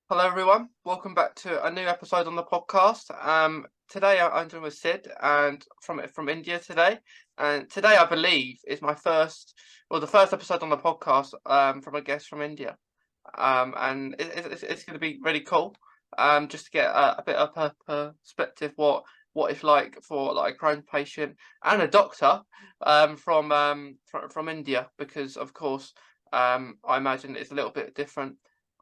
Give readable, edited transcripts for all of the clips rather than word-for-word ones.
Hello, everyone. Welcome back to a new episode on the podcast. Today I'm joined with Sid and from India today. And today I believe is my the first episode on the podcast from a guest from India. And it's going to be really cool. Just to get a bit of a perspective what it's like for like a Crohn's patient and a doctor from India because of course I imagine it's a little bit different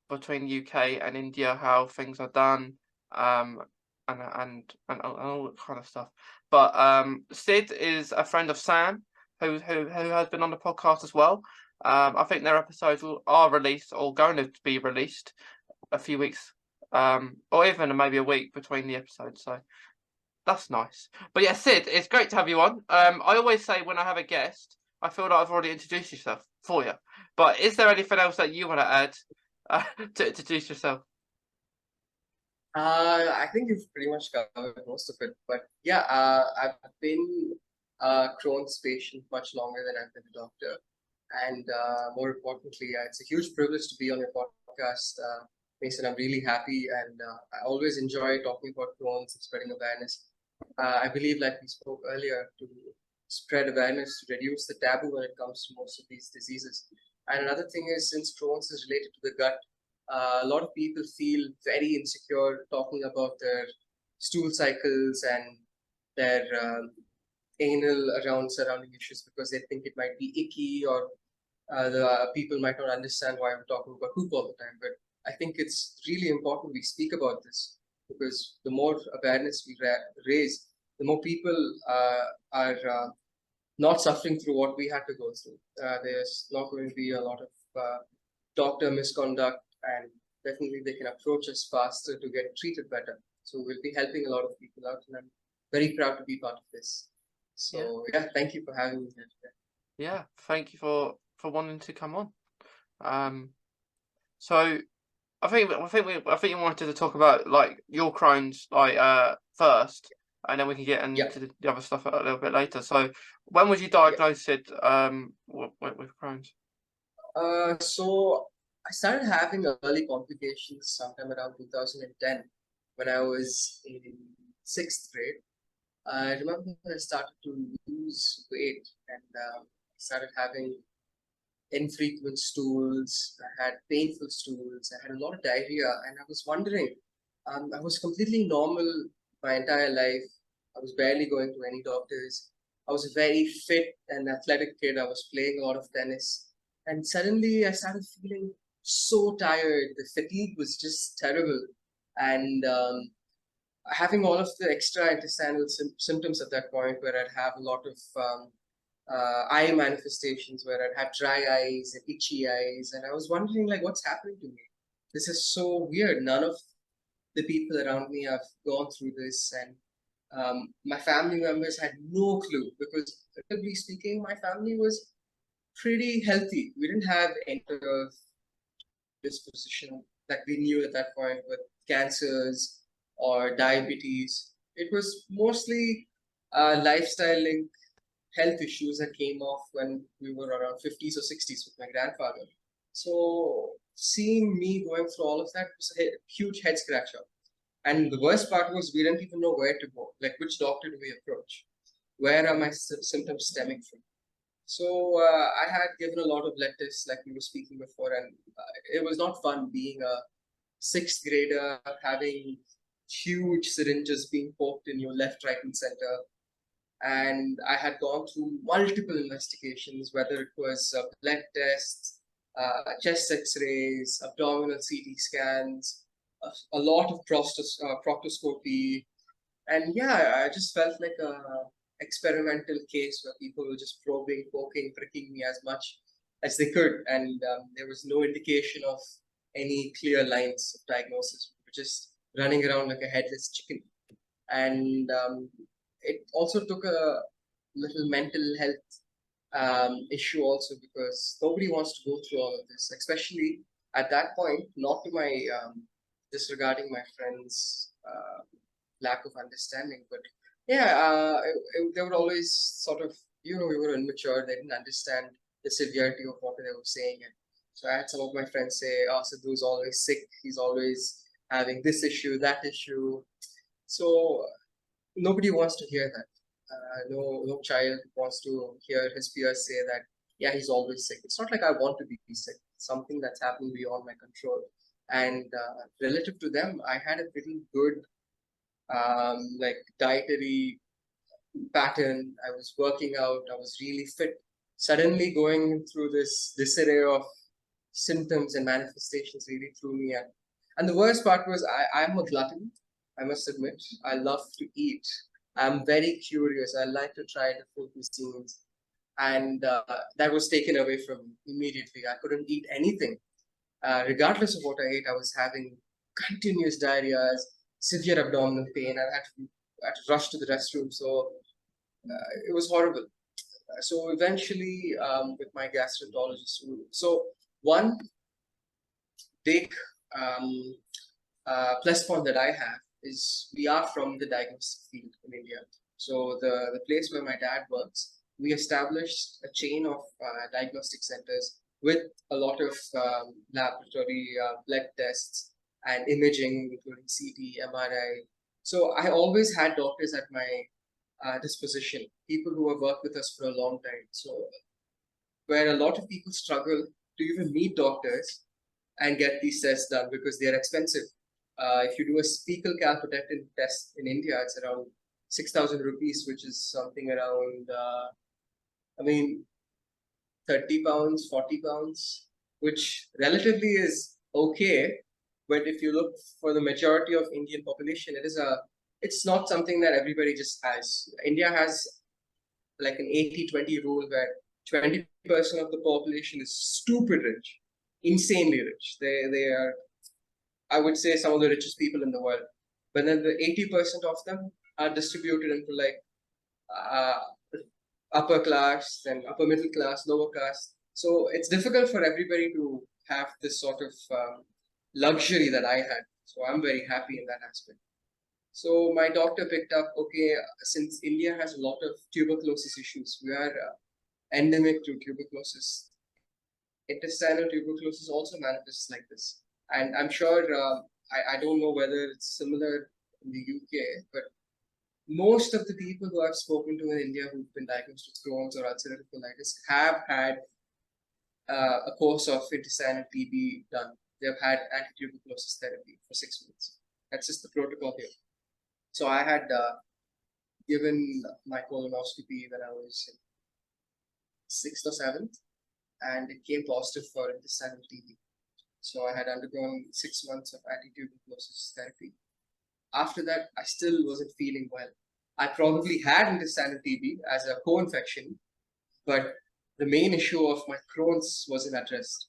between UK and India, how things are done, um, and all that kind of stuff. But Sid is a friend of Sam, who has been on the podcast as well. I think their episodes are released or going to be released a few weeks, or even maybe a week between the episodes. So that's nice. But yeah, Sid, it's great to have you on. I always say when I have a guest, I feel like I've already introduced yourself for you. But is there anything else that you want to add uh, to introduce yourself? I think you've pretty much covered most of it. But yeah, I've been a Crohn's patient much longer than I've been a doctor. And more importantly, it's a huge privilege to be on your podcast, Mason. I'm really happy, and I always enjoy talking about Crohn's and spreading awareness. I believe, like we spoke earlier, to spread awareness, to reduce the taboo when it comes to most of these diseases. And another thing is, since Crohn's is related to the gut, a lot of people feel very insecure talking about their stool cycles and their anal around surrounding issues because they think it might be icky or the people might not understand why we're talking about poop all the time. But I think it's really important we speak about this because the more awareness we raise, the more people are not suffering through what we had to go through. There's not going to be a lot of doctor misconduct, and definitely they can approach us faster to get treated better. So we'll be helping a lot of people out, and I'm very proud to be part of this. Yeah, So yeah, thank you for having me here today. yeah. Thank you for wanting to come on. Um, so I think you wanted to talk about like your Crohn's like first, and then we can get Yeah, into the other stuff a little bit later. So when was you yeah. diagnosed with Crohn's? So I started having early complications sometime around 2010 when I was in sixth grade. I remember I started to lose weight and started having infrequent stools. I had painful stools. I had a lot of diarrhea, and I was wondering. I was completely normal my entire life. I was barely going to any doctors. I was a very fit and athletic kid. I was playing a lot of tennis, and suddenly I started feeling so tired. The fatigue was just terrible, and having all of the extra intestinal symptoms at that point, where I'd have a lot of eye manifestations where I'd have dry eyes and itchy eyes. And I was wondering, like, what's happening to me? This is so weird. None of the people around me have gone through this. And my family members had no clue because, relatively speaking, my family was pretty healthy. We didn't have any sort of disposition that we knew at that point with cancers or diabetes. It was mostly lifestyle linked health issues that came off when we were around 50s or 60s with my grandfather. So seeing me going through all of that was a huge head scratcher. And the worst part was we didn't even know where to go. Like, which doctor do we approach? Where are my symptoms stemming from? So I had given a lot of blood tests, like we were speaking before, and it was not fun being a sixth grader having huge syringes being poked in your left, right, and center. And I had gone through multiple investigations, whether it was blood tests, chest X-rays, abdominal CT scans, a lot of proctoscopy, and yeah, I just felt like a experimental case where people were just probing, poking, pricking me as much as they could, and there was no indication of any clear lines of diagnosis. We were just running around like a headless chicken, and it also took a little mental health issue also because nobody wants to go through all of this, especially at that point. Not to my disregarding my friends' lack of understanding, but yeah, they would always sort of, we were immature. They didn't understand the severity of what they were saying, and So I had some of my friends say, "Oh, Sidhu's always sick. He's always having this issue, that issue." So nobody wants to hear that. No child wants to hear his peers say that, yeah, he's always sick. It's not like I want to be sick. It's something that's happening beyond my control. And relative to them, I had a pretty good like dietary pattern. I was working out. I was really fit. Suddenly going through this array of symptoms and manifestations really threw me at. And the worst part was I'm a glutton, I must admit. I love to eat. I'm very curious. I like to try different cuisines. And that was taken away from me immediately. I couldn't eat anything. Regardless of what I ate, I was having continuous diarrhea, severe abdominal pain. I had to rush to the restroom. So it was horrible. So eventually, with my gastroenterologist, so one big um, plus point that I have is we are from the diagnostic field in India. So the place where my dad works, we established a chain of diagnostic centers with a lot of laboratory blood tests and imaging, including CT, MRI. So I always had doctors at my disposition, people who have worked with us for a long time. So where a lot of people struggle to even meet doctors and get these tests done because they are expensive. If you do a fecal calprotectin test in India, it's around 6,000 rupees, which is something around, I mean, 30 pounds, 40 pounds, which relatively is okay. But if you look for the majority of Indian population, it's not something that everybody just has. India has like an 80-20 rule where 20% of the population is stupid rich, insanely rich. They are, I would say, some of the richest people in the world. But then the 80% of them are distributed into like uh, upper class, then upper middle class, lower class. So it's difficult for everybody to have this sort of luxury that I had. So I'm very happy in that aspect. So my doctor picked up, okay, since India has a lot of tuberculosis issues, we are endemic to tuberculosis. Intestinal tuberculosis also manifests like this. And I'm sure, I don't know whether it's similar in the UK, but most of the people who I've spoken to in India who've been diagnosed with Crohn's or ulcerative colitis have had a course of intestinal TB done. They've had anti-tuberculosis therapy for 6 months. That's just the protocol here. So I had given my colonoscopy when I was in sixth or seventh, and it came positive for intestinal TB. So I had undergone 6 months of anti-tuberculosis therapy. After that, I still wasn't feeling well. I probably had intestinal TB as a co-infection, but the main issue of my Crohn's wasn't addressed.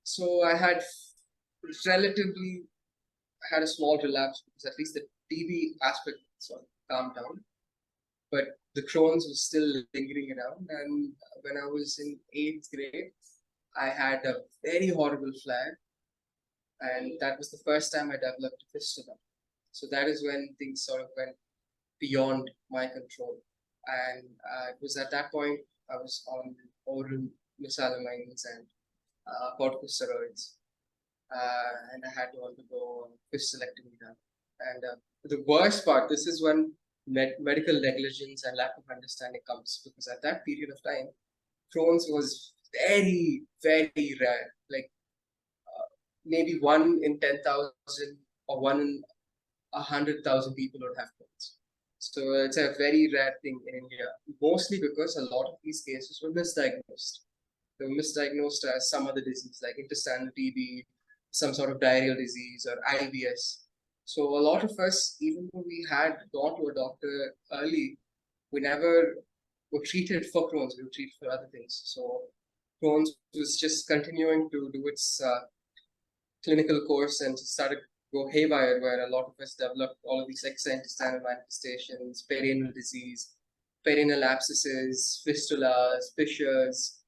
So I had relatively had a small relapse because at least the TB aspect sort of calmed down, but the Crohn's was still lingering around. And when I was in 8th grade, I had a very horrible flare, and that was the first time I developed a fistula. So that is when things sort of went beyond my control. And it was at that point I was on oral mesalamines and corticosteroids, and I had to undergo fistulectomy done. And the worst part, this is when medical negligence and lack of understanding comes, because at that period of time, Crohn's was very, very rare. Like maybe 1 in 10,000 or 1 in 100,000 people would have Crohn's. So it's a very rare thing in India, mostly because a lot of these cases were misdiagnosed. They were misdiagnosed as some other disease like intestinal TB, some sort of diarrheal disease, or IBS. So a lot of us, even though we had gone to a doctor early, we never were treated for Crohn's, we were treated for other things. So Crohn's was just continuing to do its clinical course and started go haywire, where a lot of us developed all of these extraintestinal manifestations, perineal disease, perineal abscesses, fistulas, fissures.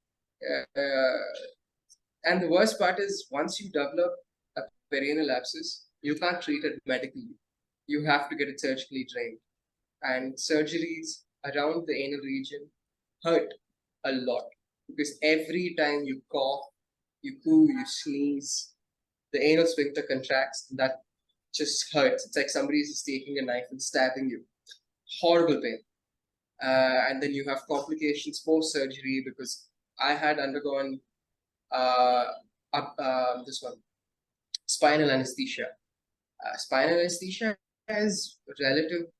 And the worst part is, once you develop a perineal abscess, you can't treat it medically. You have to get it surgically drained. And surgeries around the anal region hurt a lot, because every time you cough, you poo, you sneeze, the anal sphincter contracts, and that just hurts. It's like somebody is just taking a knife and stabbing you. Horrible pain. And then you have complications post surgery because I had undergone this one spinal anesthesia. Spinal anesthesia is relatively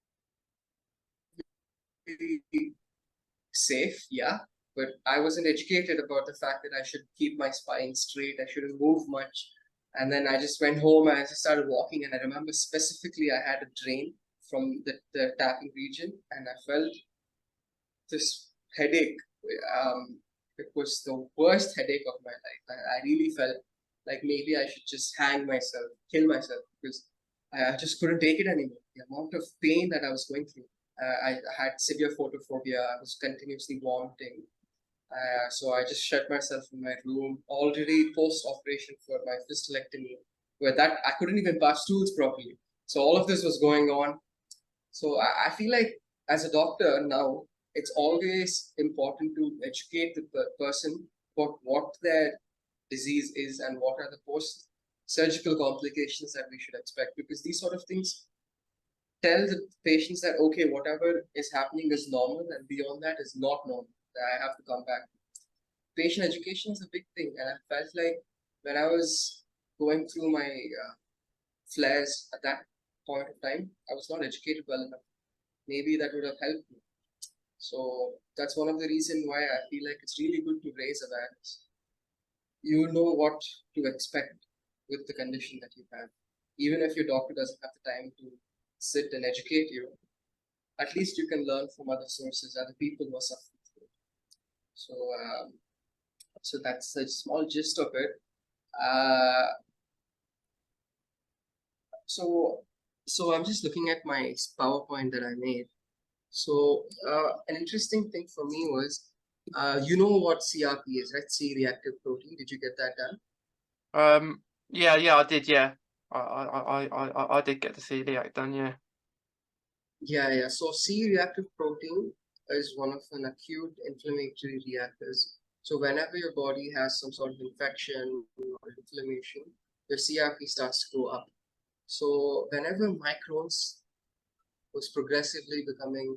safe, yeah, but I wasn't educated about the fact that I should keep my spine straight, I shouldn't move much. And then I just went home and I just started walking, and I remember specifically I had a drain from the tapping region, and I felt this headache. It was the worst headache of my life. I really felt like maybe I should just hang myself, kill myself, because I just couldn't take it anymore. The amount of pain that I was going through. I had severe photophobia. I was continuously vomiting. So I just shut myself in my room, already post-operation for my fistulectomy, where that I couldn't even pass stools properly. So all of this was going on. So I feel like as a doctor now, it's always important to educate the person about what their disease is and what are the post-surgical complications that we should expect, because these sort of things tell the patients that, okay, whatever is happening is normal and beyond that is not normal, that I have to come back. Patient education is a big thing, and I felt like when I was going through my flares at that point of time, I was not educated well enough. Maybe that would have helped me. So that's one of the reasons why I feel like it's really good to raise awareness. You know what to expect with the condition that you have. Even if your doctor doesn't have the time to sit and educate you, at least you can learn from other sources, other people who are suffering through it. So, so that's a small gist of it. So I'm just looking at my PowerPoint that I made. So an interesting thing for me was, you know what CRP is, right? C-reactive protein. Did you get that done? Yeah, I did. Yeah, I did get the celiac done. Yeah. Yeah. So C-reactive protein is one of an acute inflammatory reactors. So whenever your body has some sort of infection or inflammation, your CRP starts to go up. So whenever my Crohn's was progressively becoming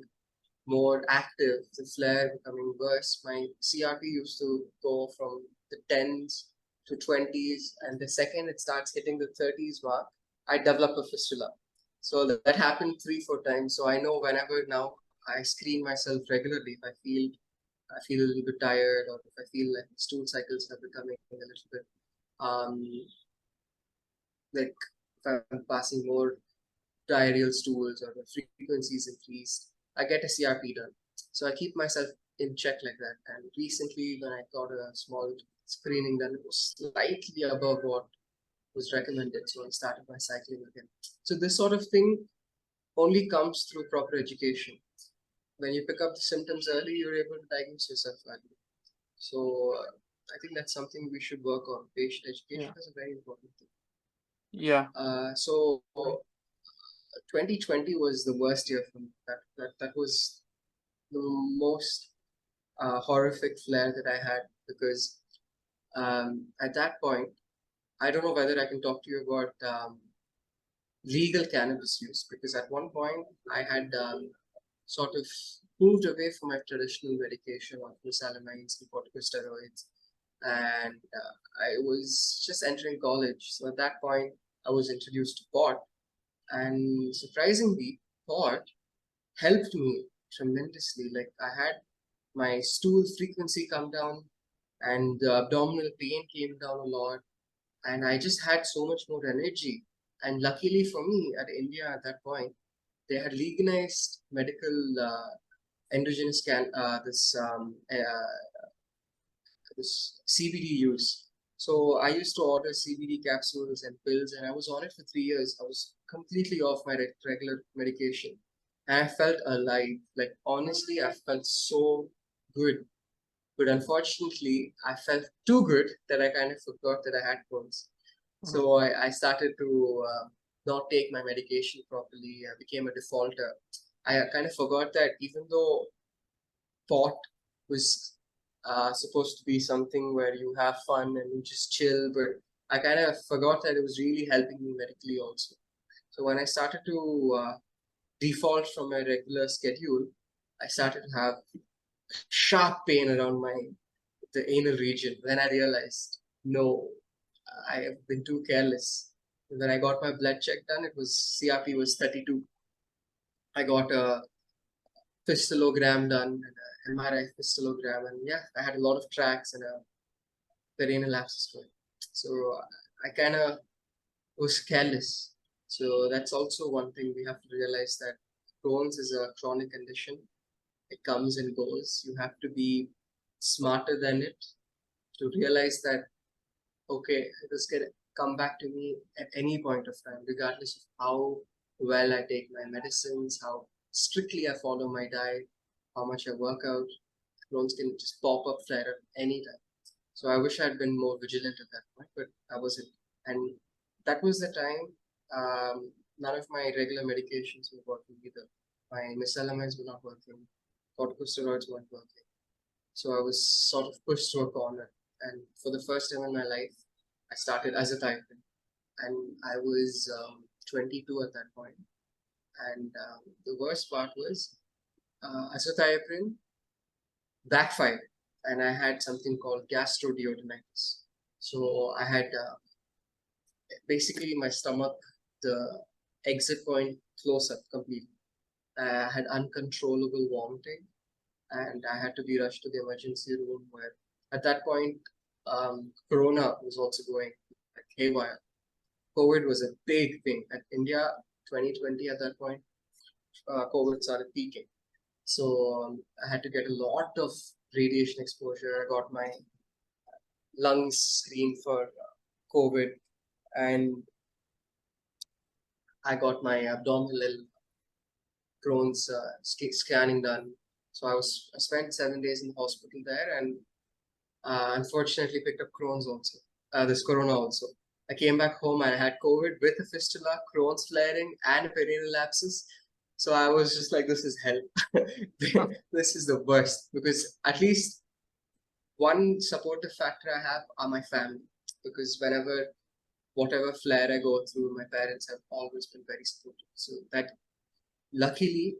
more active, the flare becoming worse, my CRP used to go from the 10s to 20s, and the second it starts hitting the 30s mark, I develop a fistula. So that happened 3-4 times. So I know whenever now I screen myself regularly, if I feel a little bit tired, or if I feel like stool cycles are becoming a little bit like if I'm passing more diarrheal stools or the frequency is increased, I get a CRP done. So I keep myself in check like that. And recently, when I got a small screening done, it was slightly above what was recommended. So I started my cycling again. So this sort of thing only comes through proper education. When you pick up the symptoms early, you're able to diagnose yourself early. So I think that's something we should work on. Patient education is a very important thing. Yeah. So 2020 was the worst year for me. That was the most horrific flare that I had, because at that point, I don't know whether I can talk to you about legal cannabis use, because at one point I had sort of moved away from my traditional medication of mesalamines and corticosteroids, and I was just entering college. So at that point, I was introduced to pot, and surprisingly, pot helped me tremendously. Like I had my stool frequency come down, and the abdominal pain came down a lot, and I just had so much more energy. And luckily for me, at India at that point, they had legalized medical endogenous this CBD use. So I used to order CBD capsules and pills, and I was on it for 3 years. I was completely off my regular medication, and I felt alive. Like honestly, I felt so good. But unfortunately, I felt too good that I kind of forgot that I had Crohn's. So I started to not take my medication properly. I became a defaulter. I kind of forgot that even though pot was supposed to be something where you have fun and you just chill, but I kind of forgot that it was really helping me medically also. So when I started to default from my regular schedule, I started to have sharp pain around the anal region. Then I realized, no, I have been too careless. When I got my blood check done, it was CRP was 32. I got a fistulogram done and a MRI fistulogram, and yeah, I had a lot of tracts and a perennial abscess going. So I kind of was careless. So that's also one thing we have to realize, that Crohn's is a chronic condition. It comes and goes. You have to be smarter than it to realize that, okay, it is going to come back to me at any point of time, regardless of how well I take my medicines, how strictly I follow my diet, how much I work out. Crohn's can just pop up flare at any time. So I wish I had been more vigilant at that point, but I wasn't. And that was the time none of my regular medications were working either. My mesalamides were not working, corticosteroids weren't working. So I was sort of pushed to a corner. And for the first time in my life, I started azathioprine. And I was 22 at that point. And the worst part was azathioprine backfired. And I had something called gastroduodenitis. So I had basically my stomach, the exit point close up completely. I had uncontrollable vomiting, and I had to be rushed to the emergency room, where at that point, Corona was also going like haywire. COVID was a big thing. At India, 2020 at that point, COVID started peaking. So I had to get a lot of radiation exposure. I got my lungs screened for COVID, and I got my abdominal Crohn's scanning done. So I spent 7 days in the hospital there, and unfortunately picked up Crohn's also. This Corona also. I came back home and I had COVID with a fistula, Crohn's flaring, and a perennial abscess. So I was just like, this is hell. This is the worst, because at least one supportive factor I have are my family. Because whatever flare I go through, my parents have always been very supportive. So that luckily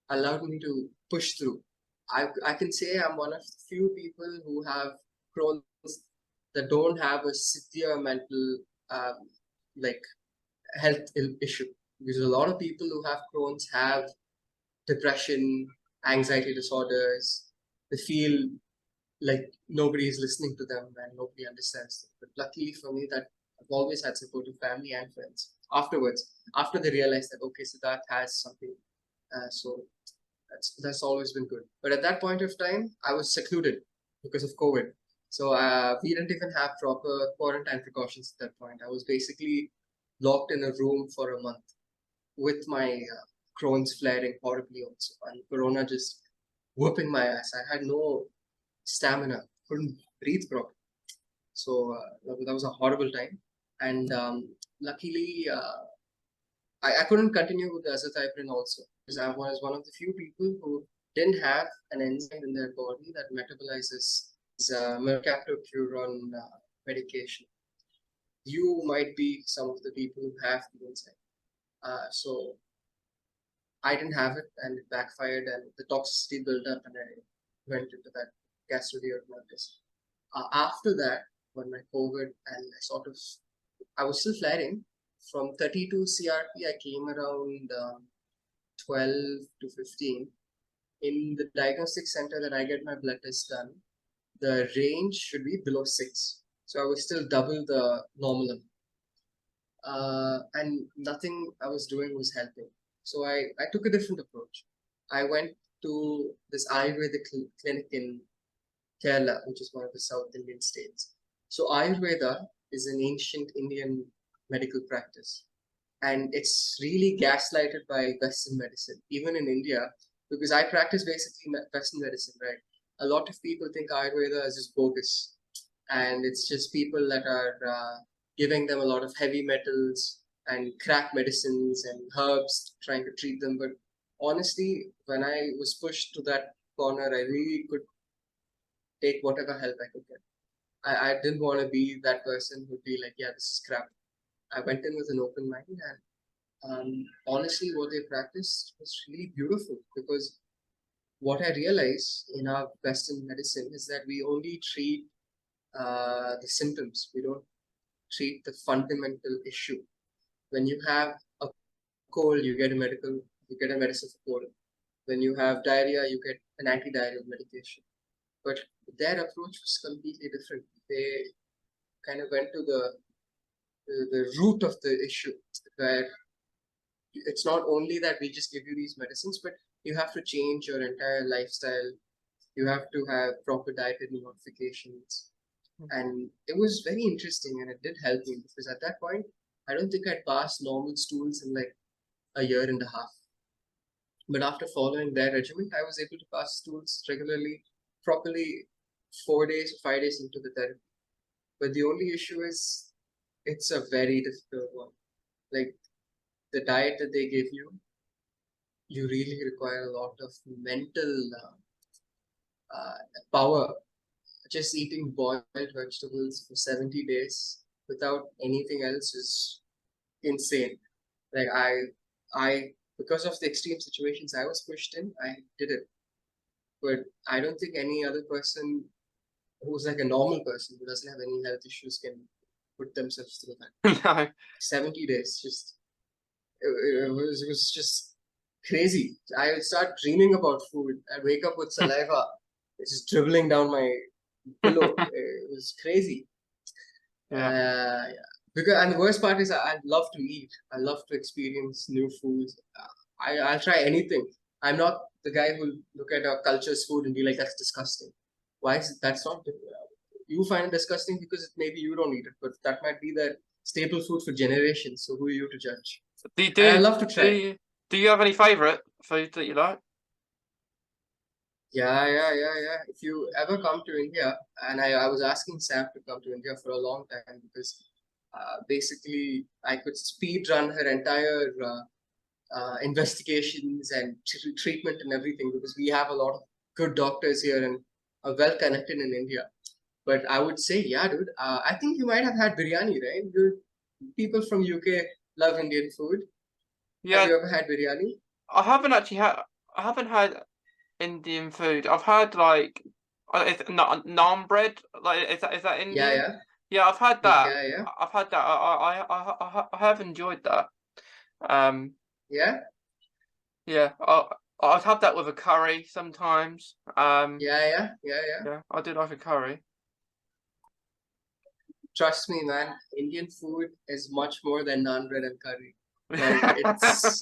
allowed me to push through. I can say I'm one of the few people who have Crohn's that don't have a severe mental like health issue. Because a lot of people who have Crohn's have depression, anxiety disorders. They feel like nobody is listening to them and nobody understands them. But luckily for me, that I've always had supportive family and friends. Afterwards, after they realized that, okay, Siddharth has something, so that's always been good. But at that point of time, I was secluded because of COVID. So we didn't even have proper quarantine precautions at that point. I was basically locked in a room for a month with my Crohn's flaring horribly also, and Corona just whooping my ass. I had no stamina, couldn't breathe properly. So that was a horrible time. And luckily, I couldn't continue with the azathioprine also, because I was one of the few people who didn't have an enzyme in their body that metabolizes mercaptocurone medication. You might be some of the people who have the enzyme. So I didn't have it, and it backfired, and the toxicity built up, and I went into that gastroduodenitis. After that, when my COVID, and I was still flaring. From 32 CRP, I came around 12 to 15. In the diagnostic center that I get my blood test done, the range should be below 6. So I was still double the normal. And nothing I was doing was helping. So I took a different approach. I went to this Ayurvedic clinic in Kerala, which is one of the South Indian states. So Ayurveda is an ancient Indian medical practice, and it's really gaslighted by Western medicine, even in India, because I practice basically Western medicine, right? A lot of people think Ayurveda is just bogus, and it's just people that are giving them a lot of heavy metals and crack medicines and herbs trying to treat them. But honestly, when I was pushed to that corner, I really could take whatever help I could get. I didn't want to be that person who'd be like, yeah, this is crap. I went in with an open mind, and honestly, what they practiced was really beautiful, because what I realized in our Western medicine is that we only treat the symptoms. We don't treat the fundamental issue. When you have a cold, you get a medicine for cold. When you have diarrhea, you get an anti-diarrheal medication. But their approach was completely different. They kind of went to the root of the issue, where it's not only that we just give you these medicines, but you have to change your entire lifestyle. You have to have proper dietary modifications. And it was very interesting, and it did help me, because at that point, I don't think I'd passed normal stools in like a year and a half. But after following their regimen, I was able to pass stools regularly, properly, 4 days or 5 days into the therapy. But the only issue is it's a very difficult one. Like, the diet that they give you, you really require a lot of mental power. Just eating boiled vegetables for 70 days without anything else is insane. Like, because of the extreme situations I was pushed in, I did it. But I don't think any other person who's like a normal person who doesn't have any health issues can put themselves through that. No. 70 days, just it was just crazy. I would start dreaming about food. I'd wake up with saliva just dribbling down my pillow. It was crazy. Yeah. Because, and the worst part is I love to eat. I love to experience new foods. I'll try anything. I'm not the guy who'll look at a culture's food and be like, that's disgusting. Why is it? That's not. You find it disgusting because maybe you don't eat it, but that might be the staple food for generations. So who are you to judge? And I love to try. Do you have any favorite food that you like? Yeah. If you ever come to India, and I was asking Sam to come to India for a long time, because basically I could speed run her entire investigations and treatment and everything, because we have a lot of good doctors here and are well connected in India. But I would say, yeah, dude, I think you might have had biryani, right? People from UK love Indian food. Yeah. Have you ever had biryani? I haven't had Indian food. I've had like it's naan bread. Like is that Indian? Yeah. Yeah, I've had that. Yeah. I've had that. I have enjoyed that. Yeah. Yeah. I'd have that with a curry sometimes. Yeah. Yeah, I do like a curry. Trust me, man. Indian food is much more than naan bread and curry. Like, it's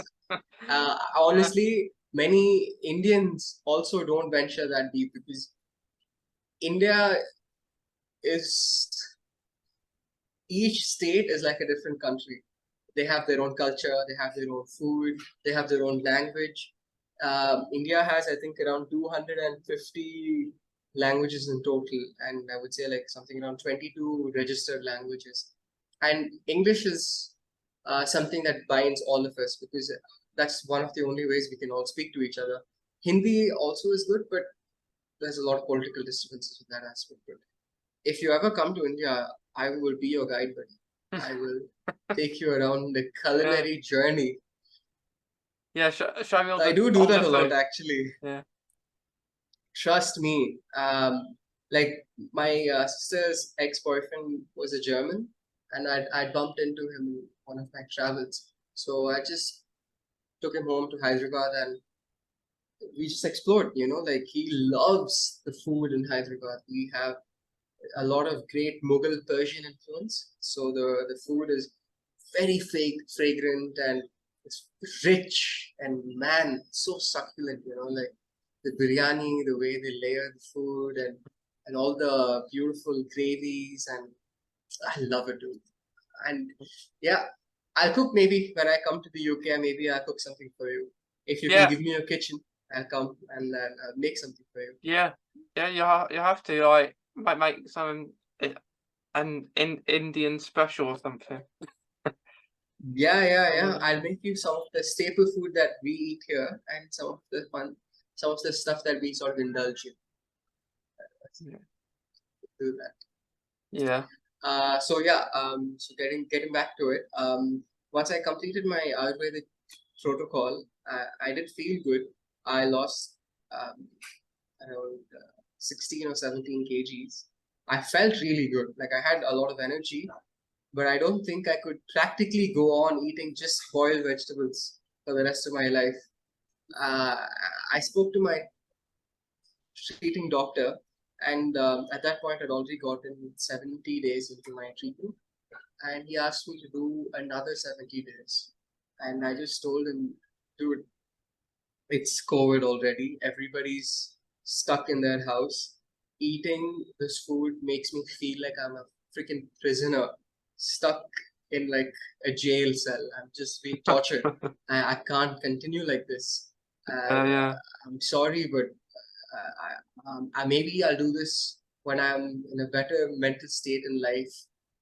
honestly, many Indians also don't venture that deep, because India is, each state is like a different country. They have their own culture, they have their own food, they have their own language. India has, I think, around 250 languages in total, and I would say like something around 22 registered languages. And English is something that binds all of us, because that's one of the only ways we can all speak to each other. Hindi also is good, but there's a lot of political disturbances with that aspect. But if you ever come to India, I will be your guide, buddy. I will take you around the culinary journey. Yeah, show me all I do that a lot, actually. Yeah. Trust me. Like, my sister's ex-boyfriend was a German, and I bumped into him in one of my travels. So I just took him home to Hyderabad, and we just explored. Like, he loves the food in Hyderabad. We have a lot of great Mughal Persian influence. So the food is very fragrant, and it's rich, and man, so succulent, like the biryani, the way they layer the food, and all the beautiful gravies, and I love it, dude. And yeah, I'll cook maybe when I come to the UK. Maybe I'll cook something for you. If you can give me a kitchen, I'll come and I'll make something for you. Yeah, you have to like make some an Indian special or something. Yeah. I'll make you some of the staple food that we eat here, and some of the stuff that we sort of indulge in. Yeah. Do that. Yeah. So yeah, so getting back to it, once I completed my Ayurvedic protocol, I did feel good. I lost around 16 or 17 kgs. I felt really good. Like I had a lot of energy, but I don't think I could practically go on eating just boiled vegetables for the rest of my life. Uh, I spoke to my treating doctor, and at that point, I'd already gotten 70 days into my treatment, and he asked me to do another 70 days. And I just told him, dude, it's COVID already. Everybody's stuck in their house. Eating this food makes me feel like I'm a freaking prisoner, stuck in like a jail cell. I'm just being tortured. I can't continue like this. Yeah. I'm sorry, but maybe I'll do this when I'm in a better mental state in life,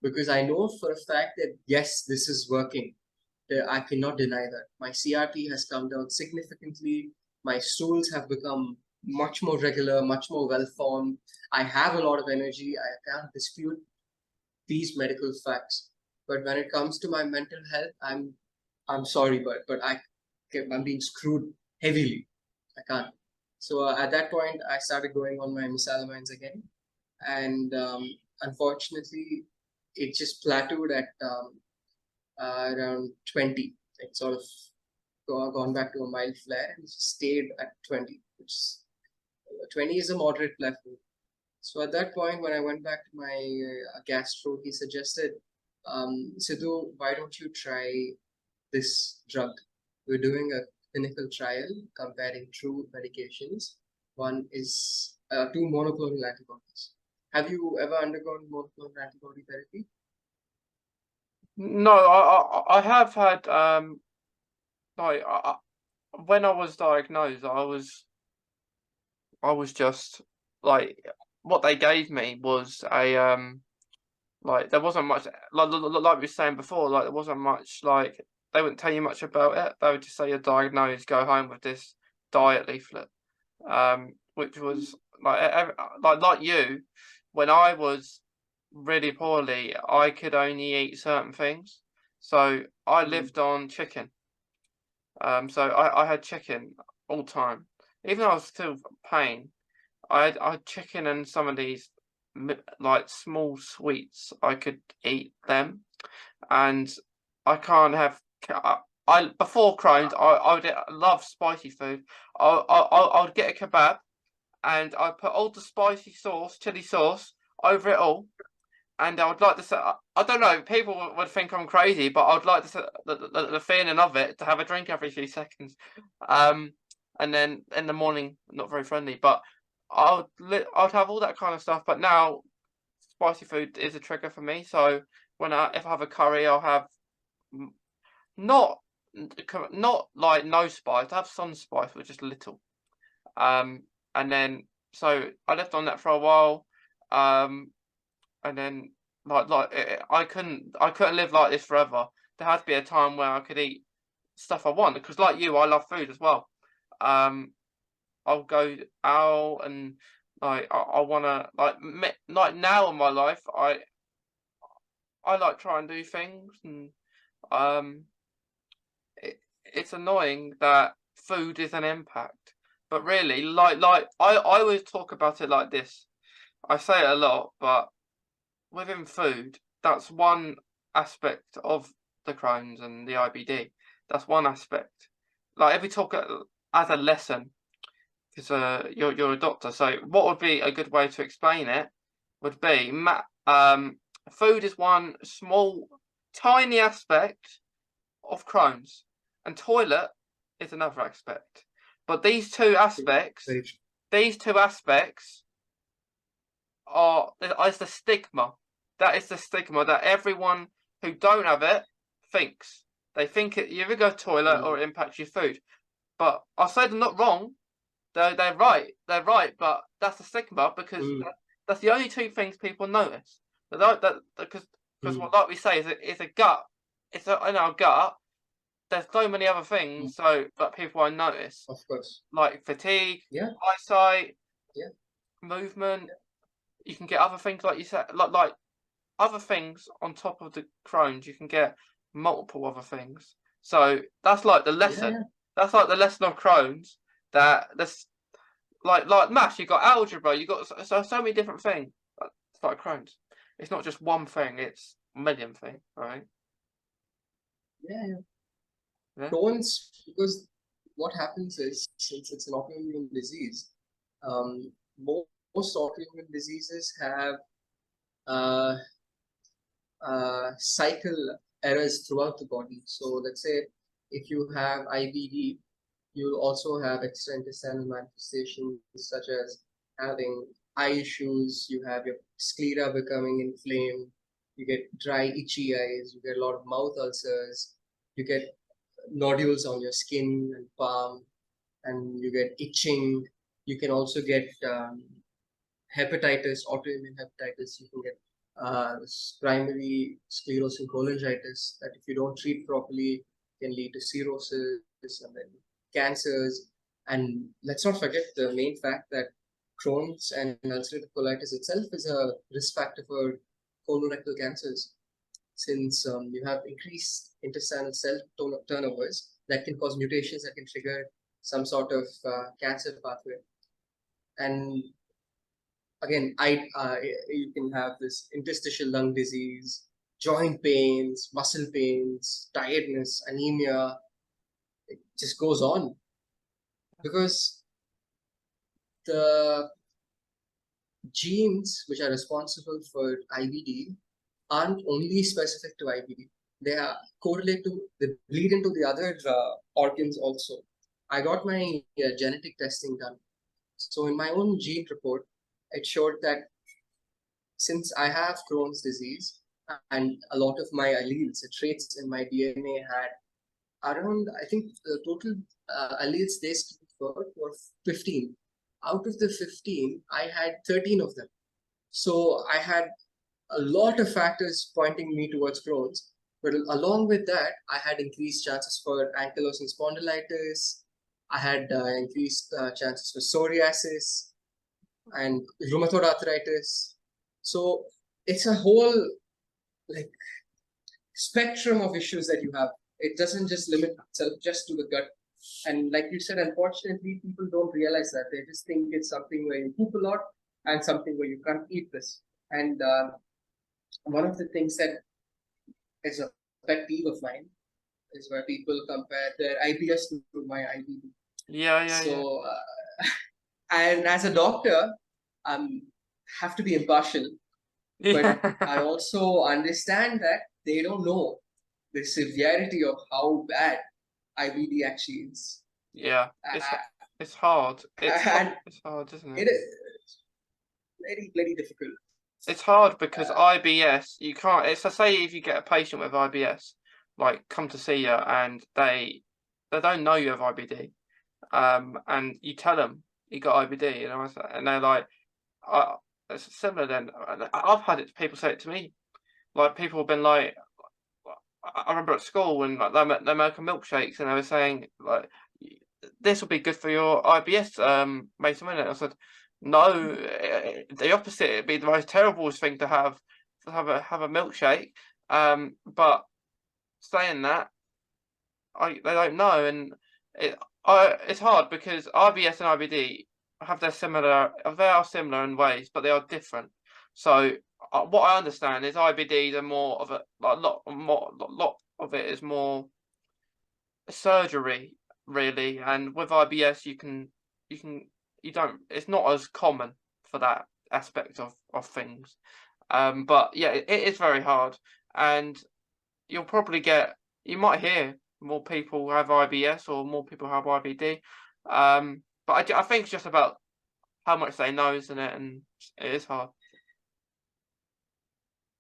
because I know for a fact that yes, this is working. I cannot deny that. My CRT has come down significantly. My stools have become much more regular, much more well formed. I have a lot of energy. I can't dispute these medical facts. But when it comes to my mental health, I'm sorry, but I'm being screwed heavily. I can't. So at that point, I started going on my mesalamines again, and unfortunately, it just plateaued at around 20. It sort of gone back to a mild flare and stayed at 20, which 20 is a moderate level. So at that point, when I went back to my gastro, he suggested, Sidhu, why don't you try this drug? We're doing a clinical trial comparing two medications. One is two monoclonal antibodies. Have you ever undergone monoclonal antibody therapy? No, I have had like when I was diagnosed, I was just like what they gave me was a like there wasn't much like we were saying before, like there wasn't much like they wouldn't tell you much about it. They would just say you're diagnosed, go home with this diet leaflet. Which was like you, when I was really poorly, I could only eat certain things. So I Mm. lived on chicken. So I had chicken all the time. Even though I was still in pain, I had chicken and some of these like small sweets. I could eat them, and I can't have. I before Crohn's, I would love spicy food. I would get a kebab and I put all the spicy sauce, chili sauce, over it all. And I would like to say, I don't know, people would think I'm crazy, but I would like to say the feeling of it to have a drink every few seconds. Um, and then in the morning, not very friendly, but I'd have all that kind of stuff. But now, spicy food is a trigger for me. So if I have a curry, I'll have not not like no spice. I have some spice, but just little. And then so I lived on that for a while, and then I couldn't live like this forever. There had to be a time where I could eat stuff I want because, like you, I love food as well. Um, I'll go out and I wanna like now in my life I like try and do things and um it's annoying that food is an impact, but really I always talk about it like this. I say it a lot, but within food, that's one aspect of the Crohn's and the IBD. That's one aspect. Like if we talk as a lesson, because you're a doctor, so what would be a good way to explain it would be food is one small, tiny aspect of Crohn's, and toilet is another aspect. But Very true. these two aspects is the stigma. That is the stigma that everyone who don't have it thinks. They think you either go to the toilet or Mm. it impacts your food. But I'll say they're not wrong. They're right. They're right. But that's the stigma because Mm. that's the only two things people notice. Because Mm. what like we say is a gut. In our gut. There's so many other Mm. things that people won't notice, Of course. like fatigue, Yeah. eyesight, Yeah. movement. you can get other things like you said, like other things on top of the Crohn's. You can get multiple other things. So that's like the Yeah, lesson. yeah, That's like the lesson of Crohn's. That's like maths. You got algebra. You got so many different things. It's like Crohn's. It's not just one thing. It's a million things, right? yeah, yeah. Yeah. Crohn's, because what happens is, since it's an autoimmune disease, um, most autoimmune diseases have uh, cycle errors throughout the body. So let's say if you have IBD, you'll also have extraintestinal manifestations such as having eye issues, you have your sclera becoming inflamed, you get dry, itchy eyes, you get a lot of mouth ulcers, you get nodules on your skin and palm, and you get itching. You can also get hepatitis, autoimmune hepatitis. You can get primary sclerosing cholangitis that if you don't treat properly can lead to cirrhosis and then cancers. And let's not forget the main fact that Crohn's and ulcerative colitis itself is a risk factor for colorectal cancers, since you have increased intestinal cell turnovers that can cause mutations that can trigger some sort of cancer pathway. And again, you can have this interstitial lung disease, joint pains, muscle pains, tiredness, anemia. It just goes on because the genes which are responsible for IBD aren't only specific to IBD. They are correlate to, they bleed into the other organs also. I got my genetic testing done. So in my own gene report, it showed that since I have Crohn's disease and a lot of my alleles, the traits in my DNA had around, I think the total alleles they stood for were 15. Out of the 15, I had 13 of them. So I had a lot of factors pointing me towards Crohn's. But along with that, I had increased chances for ankylosing spondylitis. I had increased chances for psoriasis and rheumatoid arthritis. So it's a whole like spectrum of issues that you have. It doesn't just limit itself just to the gut. And like you said, unfortunately, people don't realize that. They just think it's something where you poop a lot and something where you can't eat this. And one of the things that is a pet peeve of mine is where people compare their IBS to my IBD. Yeah. So, and as a doctor, I have to be impartial, but I Yeah. also understand that they don't know the severity of how bad IBD actually is. Yeah. Uh, It's hard. and It's hard, isn't it? it is very, very difficult. It's hard because Uh, IBS, you can't. It's to say if you get a patient with IBS, like come to see you and they don't know you have IBD, and you tell them you got IBD, you know, and they're like, it's similar. Then I've had it. People say it to me, like people have been like, I remember at school when like they make milkshakes and they were saying like, this will be good for your IBS, Mason, wouldn't it? I said, no, the opposite. It'd be the most terrible thing to have a milkshake. But saying that, they don't know, and it's hard because IBS and IBD have they are similar in ways, but they are different. So what I understand is IBD are more of a like, lot of it is more surgery really, and with IBS you can you don't it's not as common for that aspect of things. But yeah, it is very hard, and you'll probably you might hear more people have IBS or more people have IBD. But I think it's just about how much they know, isn't it? And it is hard.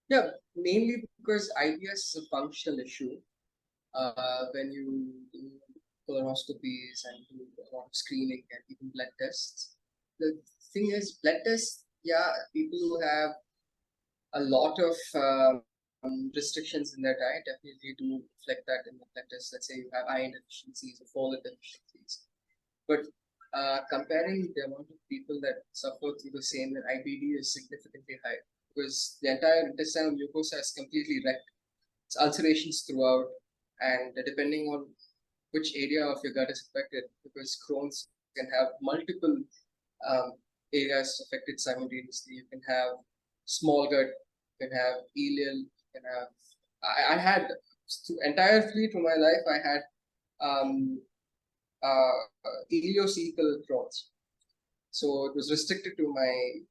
yeah, mainly because IBS is a functional issue. When you do colonoscopies and do a lot of screening and even blood tests. The thing is, blood tests, yeah, people who have a lot of restrictions in their diet definitely do reflect that in the blood test. Let's say you have iron deficiencies or folate deficiencies. But comparing the amount of people that suffer through the same IBD is significantly high because the entire intestinal mucosa is completely wrecked. It's ulcerations throughout, and depending on which area of your gut is affected, because Crohn's can have multiple um, areas affected simultaneously. You can have small gut, you can have ileal, you can have. I had entirely through my life, I had um, ileocecal Crohn's. So it was restricted to my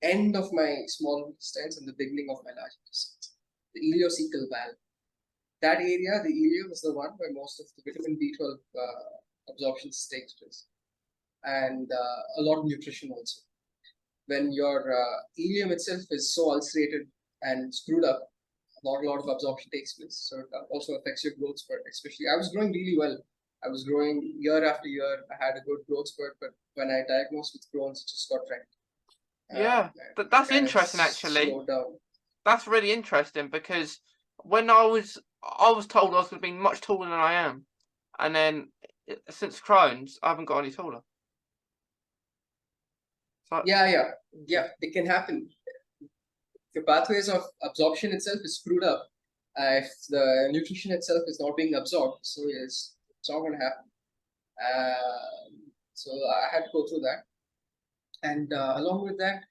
end of my small intestines and the beginning of my large intestines. The ileocecal valve. That area, the ileum, is the one where most of the vitamin B12 absorption takes place, and a lot of nutrition also. When your ileum itself is so ulcerated and screwed up, not a lot of absorption takes place. So it also affects your growth spurt. Especially, I was growing really well. I was growing year after year. I had a good growth spurt, but when I diagnosed with Crohn's, it just got wrecked. Yeah, that's Kind of interesting actually. slowed down. That's really interesting because when I was told I was going to be much taller than I am, and then since Crohn's, I haven't got any taller. So, Yeah, it can happen. The pathways of absorption itself is screwed up. If the nutrition itself is not being absorbed, so it's not going to happen. So I had to go through that, and along with that,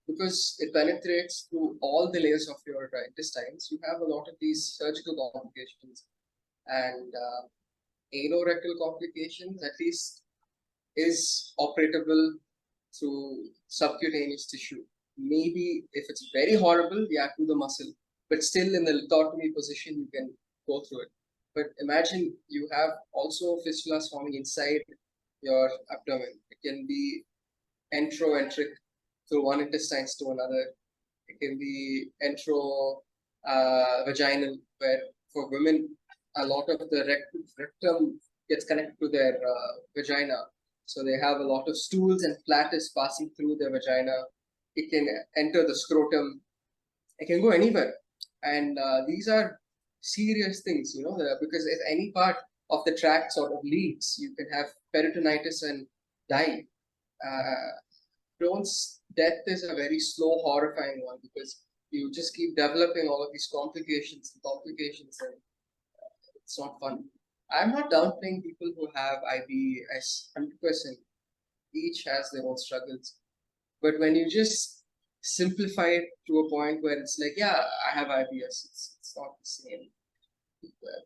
because it penetrates through all the layers of your intestines, you have a lot of these surgical complications and anorectal complications. At least is operatable through subcutaneous tissue. Maybe if it's very horrible, through the muscle, but still in the lithotomy position, you can go through it. But imagine you have also fistulas forming inside your abdomen. It can be enteroenteric through one intestine to another. It can be vaginal, where for women, a lot of the rectum gets connected to their vagina. So they have a lot of stools and flatus passing through their vagina. It can enter the scrotum. It can go anywhere. And these are serious things, because if any part of the tract sort of leaks, you can have peritonitis and die. Crohn's death is a very slow, horrifying one because you just keep developing all of these complications, and it's not fun. I'm not downplaying people who have IBS 100%. Each has their own struggles. But when you just simplify it to a point where it's like, yeah, I have IBS, it's not the same.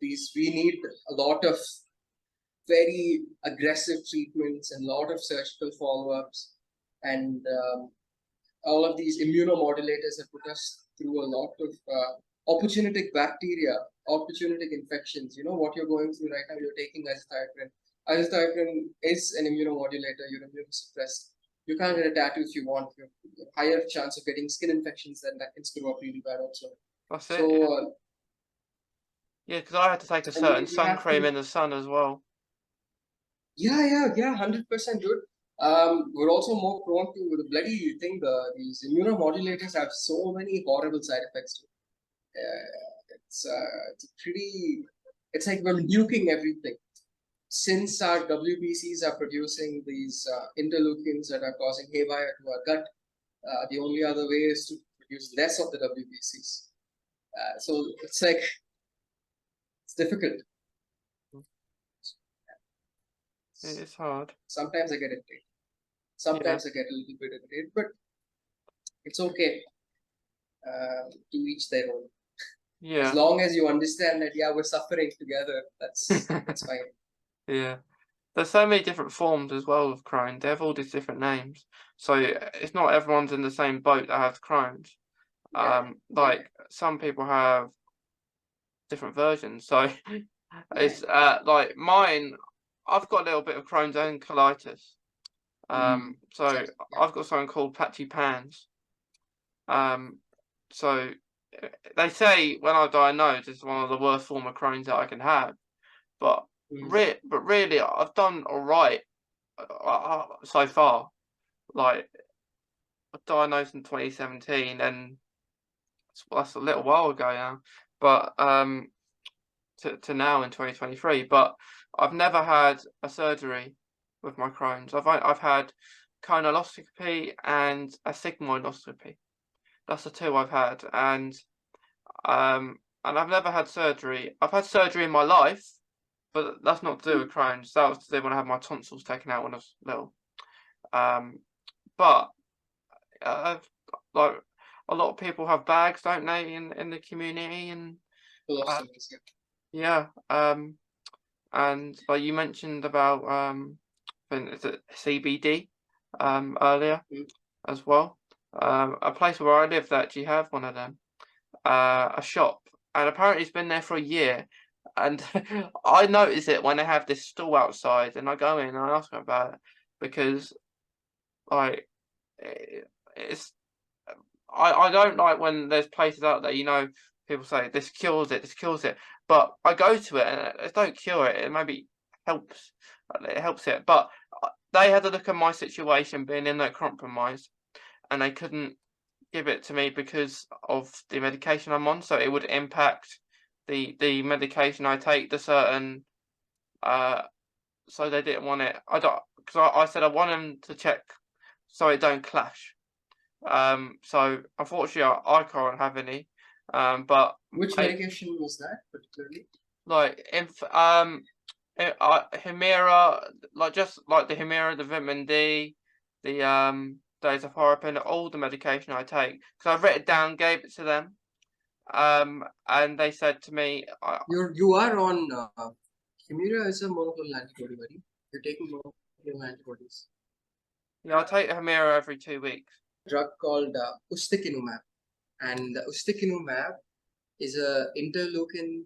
We need a lot of very aggressive treatments and a lot of surgical follow-ups. And all of these immunomodulators have put us through a lot of opportunistic bacteria, opportunistic infections. You know what you're going through right now, you're taking azathioprine. Azathioprine is an immunomodulator, you're immunosuppressed. You can't get a tattoo if you want. You have a higher chance of getting skin infections, then that can screw up really bad also. that's it. Yeah, because I had to take a certain sun cream in the sun as well. Yeah, 100%, dude. We're also more prone to the bloody thing. These immunomodulators have so many horrible side effects too. It's it's like we're nuking everything. Since our WBCs are producing these interleukins that are causing haywire to our gut, the only other way is to produce less of the WBCs. So it's like, it's difficult. It's hard. Sometimes I get irritated. Sometimes I get a little bit irritated, but it's okay. To each their own. Yeah. As long as you understand that, we're suffering together, that's fine. Yeah. There's so many different forms as well of Crohn. They have all these different names. So it's not everyone's in the same boat that has Crohn's. Like some people have different versions. So it's like mine, I've got a little bit of Crohn's and colitis. So I've got something called patchy pans. So they say when I diagnosed, it's one of the worst form of Crohn's that I can have. But really, I've done all right so far. Like I diagnosed in 2017, and that's a little while ago now. But to now in 2023. But I've never had a surgery with my Crohn's. I've had colonoscopy and a sigmoidoscopy. That's the two I've had, and I've never had surgery. I've had surgery in my life, but that's not to do with Crohn's. That was to do when I had my tonsils taken out when I was little. But I've, like a lot of people have bags, don't they, in the community, and yeah. And like you mentioned about I think it's CBD earlier as well. A place where I live that actually have one of them, a shop, and apparently it's been there for a year. And I notice it when they have this stall outside, and I go in and I ask them about it because like it's I don't like when there's places out there, you know, people say this kills it, this kills it, but I go to it and it don't cure it. It maybe helps, it helps it, but they had a look at my situation being in that compromise, and they couldn't give it to me because of the medication I'm on, so it would impact the medication I take, the certain so they didn't want it. I don't, because I said I want them to check so it don't clash. So unfortunately I can't have any. But Which medication was that particularly? like Humira, like just like the Humira, the vitamin D, the diazepam, all the medication I take. Because I've written it down, gave it to them. And they said to me, You are on Humira is a monoclonal antibody, buddy. You're taking monoclonal antibodies. yeah, I take Humira every 2 weeks. A drug called ustekinumab, and ustekinumab is a interleukin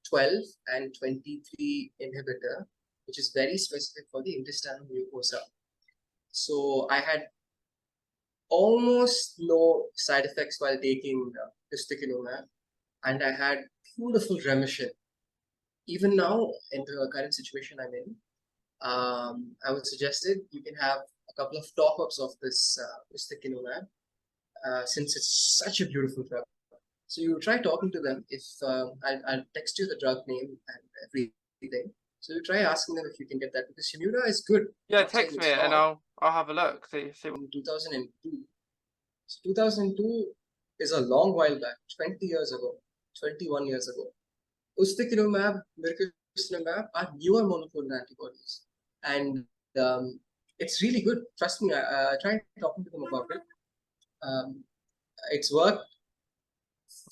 12 and 23 inhibitor, which is very specific for the intestinal mucosa. So I had almost no side effects while taking ustekinumab, and I had beautiful remission. Even now, in the current situation I'm in, I would suggest it. You can have a couple of top-ups of this ustekinumab, since it's such a beautiful drug. So you try talking to them. If I'll text you the drug name and everything. So you try asking them if you can get that, because Humira is good. Yeah, text me and I'll have a look. See in 2002. So 2002 is a long while back, 20 years ago, 21 years ago. Ustekinumab, mirikizumab are newer monoclonal antibodies, and it's really good. Trust me, I tried talking to them about it. It's worked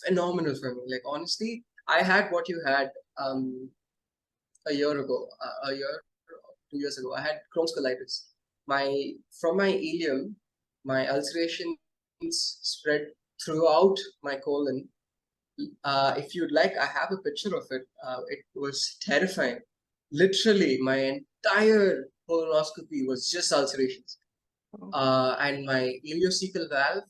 phenomenal for me. Like honestly, I had what you had a year ago, 2 years ago. I had Crohn's colitis. From my ileum, my ulcerations spread throughout my colon. If you'd like, I have a picture of it. It was terrifying. Literally, my entire colonoscopy was just ulcerations. And my ileocecal valve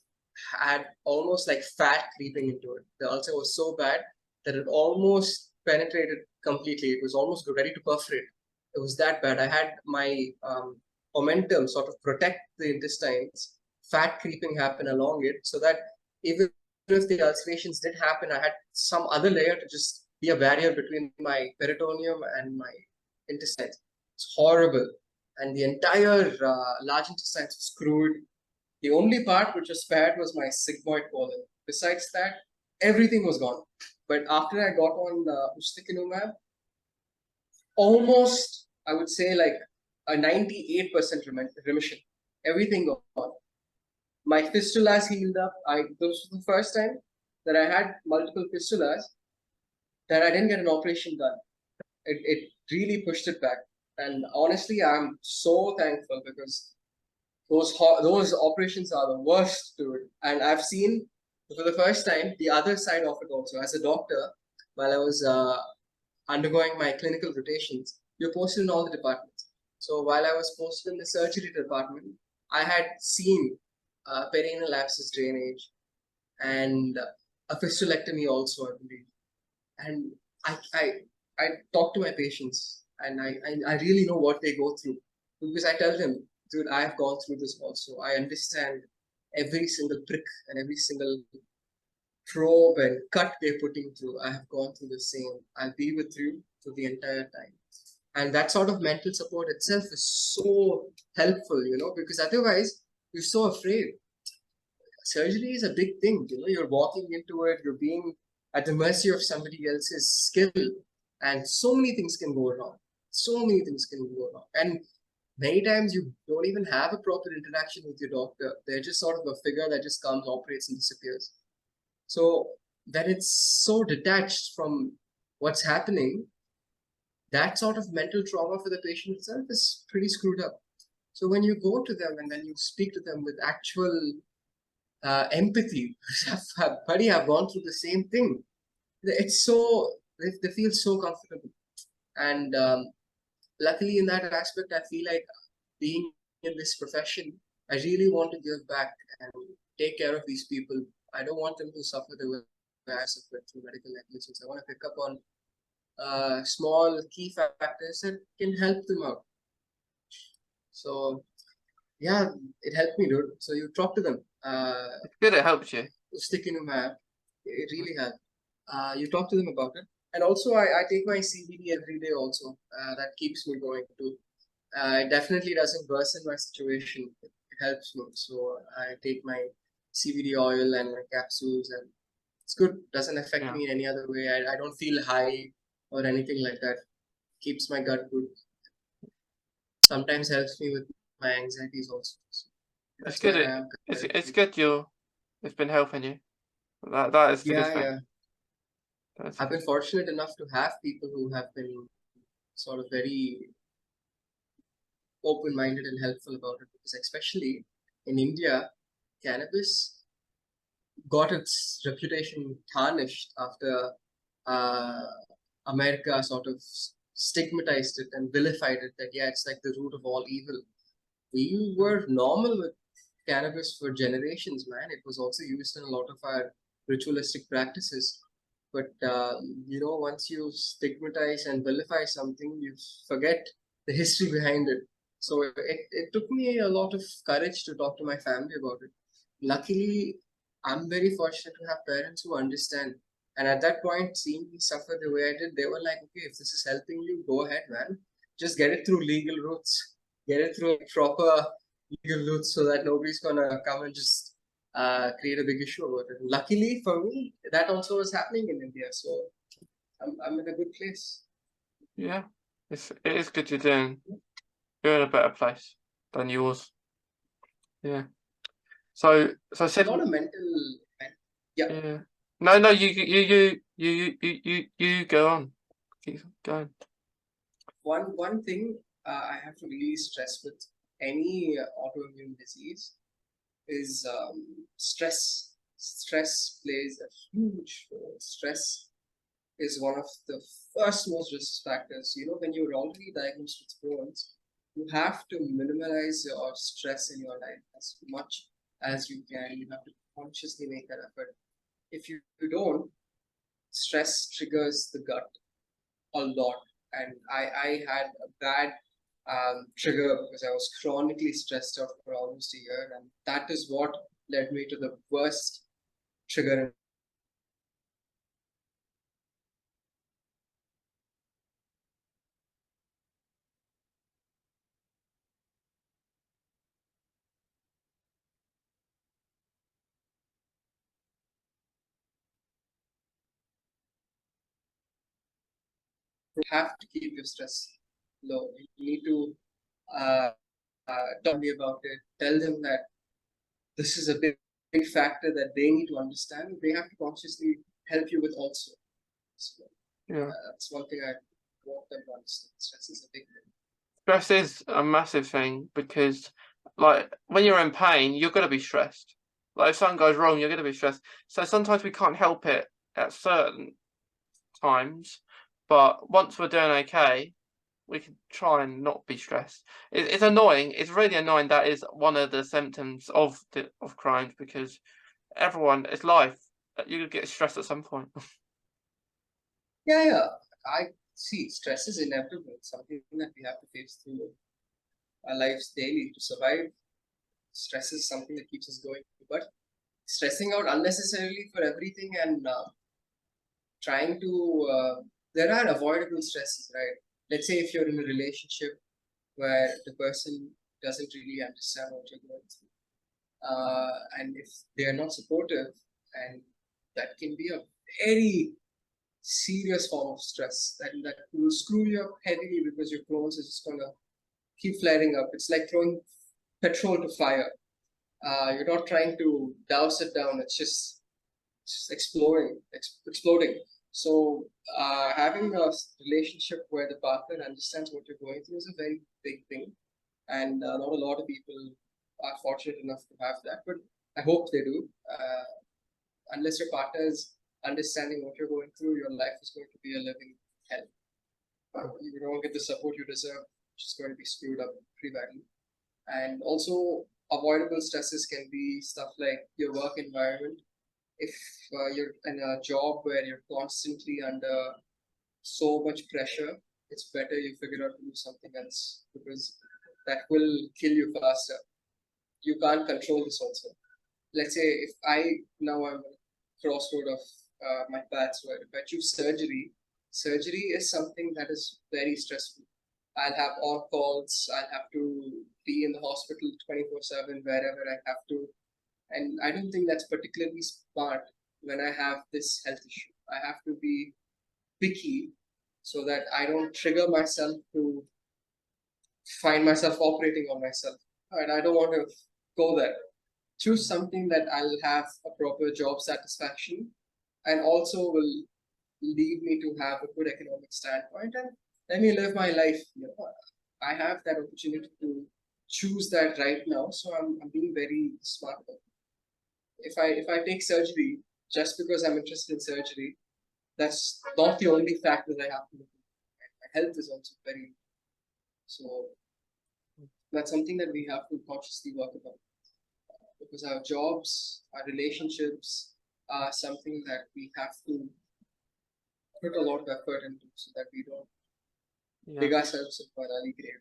had almost like fat creeping into it. The ulcer was so bad that it almost penetrated completely. It was almost ready to perforate. It was that bad. I had my omentum sort of protect the intestines, fat creeping happen along it, so that even if the ulcerations did happen, I had some other layer to just be a barrier between my peritoneum and my intestines. It's horrible. And the entire large intestines was screwed. The only part which was spared was my sigmoid colon. Besides that, everything was gone. But after I got on ustekinumab, almost, I would say, like a 98% remission. Everything gone. My fistulas healed up. This was the first time that I had multiple fistulas that I didn't get an operation done. It really pushed it back. And honestly, I'm so thankful, because those operations are the worst to it. And I've seen for the first time the other side of it also. As a doctor, while I was undergoing my clinical rotations, you're posted in all the departments. So while I was posted in the surgery department, I had seen perineal abscess drainage and a fistulectomy also, I believe. And I talk to my patients, and I really know what they go through, because I tell them, dude, I've gone through this also. I understand every single prick and every single probe and cut they're putting through. I have gone through the same. I'll be with you through the entire time. And that sort of mental support itself is so helpful, because otherwise you're so afraid. Surgery is a big thing, you're walking into it, you're being at the mercy of somebody else's skill, and so many things can go wrong. So many things can go wrong. And many times you don't even have a proper interaction with your doctor. They're just sort of a figure that just comes, operates, and disappears. So when it's so detached from what's happening, that sort of mental trauma for the patient itself is pretty screwed up. So when you go to them and then you speak to them with actual empathy, buddy, I've gone through the same thing. It's so, they feel so comfortable. And luckily in that aspect, I feel like being in this profession, I really want to give back and take care of these people. I don't want them to suffer the way I suffered through medical negligence. I want to pick up on small key factors that can help them out. So yeah, it helped me, dude. So you talk to them. It's good it helps you. Stick in your map. It really helped. You talk to them about it. And also, I take my CBD every day also. That keeps me going too. It definitely doesn't worsen my situation. It helps me. So I take my CBD oil and my capsules, and it's good. Doesn't affect me in any other way. I don't feel high or anything like that. Keeps my gut good. Sometimes helps me with my anxieties also. So It's good. It's good. It's been helping you. That is the good thing. Yeah. I've been fortunate enough to have people who have been sort of very open-minded and helpful about it, because especially in India, cannabis got its reputation tarnished after America sort of stigmatized it and vilified it, that yeah, it's like the root of all evil. We were normal with cannabis for generations, man. It was also used in a lot of our ritualistic practices. But once you stigmatize and vilify something, you forget the history behind it. So it took me a lot of courage to talk to my family about it. Luckily, I'm very fortunate to have parents who understand. And at that point, seeing me suffer the way I did, they were like, okay, if this is helping you, go ahead, man. Just get it through legal routes. Get it through proper legal routes so that nobody's going to come and just create a big issue about it. Luckily for me, that also was happening in India. So I'm in a good place. Yeah, it is good you're in a better place than yours. Yeah. So It's not a mental. Yeah. Yeah. No, you go on. Keep going. One thing I have to really stress with any autoimmune disease is stress. Stress plays a huge role. Stress is one of the first most risk factors. When you're already diagnosed with Crohn's, you have to minimize your stress in your life as much as you can. You have to consciously make that effort. If you don't, stress triggers the gut a lot. And I had a bad trigger because I was chronically stressed out for almost a year. And that is what led me to the worst trigger. You have to keep your stress low. You need to talk to me about it. Tell them that this is a big factor that they need to understand. They have to consciously help you with also. So, that's one thing I want them to understand. Stress is a big thing. Stress is a massive thing because, like, when you're in pain, you're gonna be stressed. Like, if something goes wrong, you're gonna be stressed. So sometimes we can't help it at certain times, but once we're doing okay, we can try and not be stressed. It's annoying. It's really annoying. That is one of the symptoms of Crohn's, because it's life. You get stressed at some point. Yeah. I see. Stress is inevitable. It's something that we have to face through our lives daily to survive. Stress is something that keeps us going. But stressing out unnecessarily for everything and trying to there are avoidable stresses, right? let's say if you're in a relationship where the person doesn't really understand what you're going through, and if they are not supportive, and that can be a very serious form of stress that will screw you up heavily because your Crohn's is just gonna keep flaring up. It's like throwing petrol to fire. You're not trying to douse it down. It's just exploding. So having a relationship where the partner understands what you're going through is a very big thing, and not a lot of people are fortunate enough to have that. But I hope they do. Unless your partner is understanding what you're going through, your life is going to be a living hell. You don't get the support you deserve, which is going to be screwed up pretty badly. And also, avoidable stresses can be stuff like your work environment. If you're in a job where you're constantly under so much pressure, it's better you figure out to do something else, because that will kill you faster. You can't control this also. Let's say if now I'm at a crossroad of my paths, where if I choose surgery, surgery is something that is very stressful. I'll have on calls, I'll have to be in the hospital 24/7 wherever I have to. And I don't think that's particularly smart when I have this health issue. I have to be picky so that I don't trigger myself to find myself operating on myself. And I don't want to go there. Choose something that I'll have a proper job satisfaction and also will lead me to have a good economic standpoint, and let me live my life. I have that opportunity to choose that right now, so I'm being very smart about it. If I take surgery just because I'm interested in surgery, that's not the only factor that I have to look at. My health is also very, so that's something that we have to consciously work about, because our jobs, our relationships are something that we have to put a lot of effort into so that we don't dig ourselves into an early grave.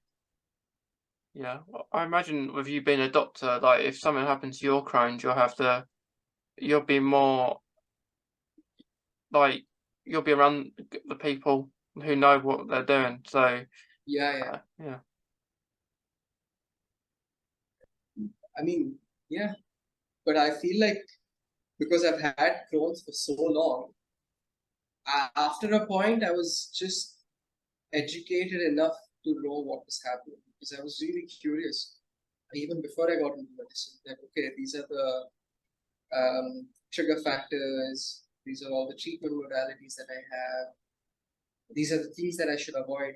Yeah, I imagine with you being a doctor, like if something happens to your Crohn's, you'll be more like you'll be around the people who know what they're doing. So Yeah. yeah, I mean, yeah. But I feel like because I've had Crohn's for so long, after a point, I was just educated enough to know what was happening, because I was really curious, even before I got into medicine, that okay, these are the trigger factors, these are all the treatment modalities that I have, these are the things that I should avoid.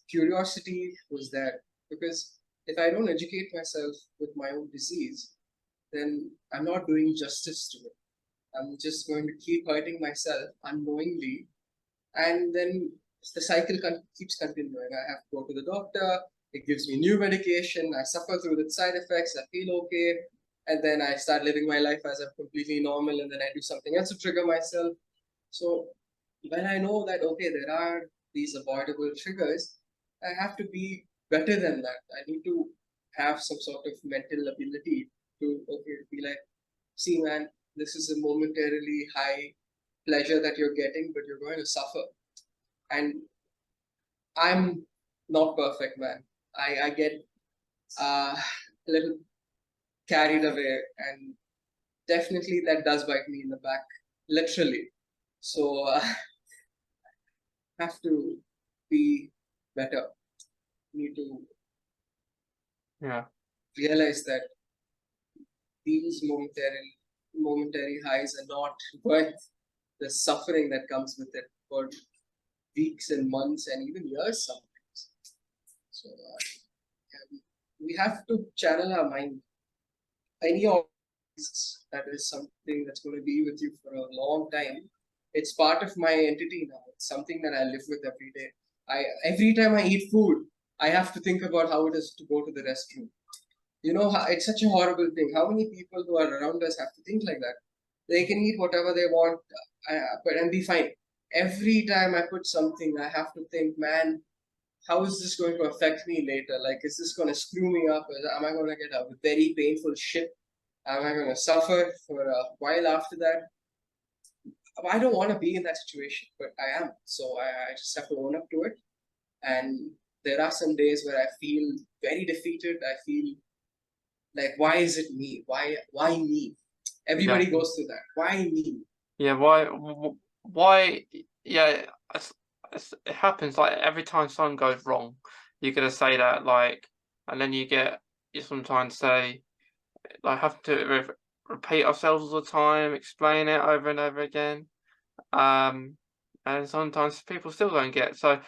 Curiosity was there, because if I don't educate myself with my own disease, then I'm not doing justice to it. I'm just going to keep hurting myself unknowingly, and then the cycle keeps continuing. I have to go to the doctor, it gives me new medication, I suffer through the side effects, I feel okay, and then I start living my life as I'm completely normal, and then I do something else to trigger myself. So when I know that, okay, there are these avoidable triggers, I have to be better than that. I need to have some sort of mental ability to, okay, be like, see, man, this is a momentarily high pleasure that you're getting, but you're going to suffer. And I'm not perfect, man. I get a little carried away, and definitely that does bite me in the back, literally. So have to be better. Need to yeah, realize that these momentary highs are not worth the suffering that comes with it for weeks and months and even years sometimes. So yeah, we have to channel our mind. Any of this, that is something that's going to be with you for a long time. It's part of my entity now. It's something that I live with every day. Every time I eat food, I have to think about how it is to go to the restroom. It's such a horrible thing. How many people who are around us have to think like that? They can eat whatever they want, and be fine. Every time I put something, I have to think, man, how is this going to affect me later? Like, is this going to screw me up? Am I going to get a very painful shit? Am I going to suffer for a while after that? I don't want to be in that situation, but I am. So I just have to own up to it. And there are some days where I feel very defeated. I feel like, why is it me? Why me? Everybody Exactly. goes through that. Why me? Yeah. Why? Yeah. It happens like every time something goes wrong, you're gonna say that like, and then you sometimes say like have to repeat ourselves all the time, explain it over and over again. Um, and sometimes people still don't get. So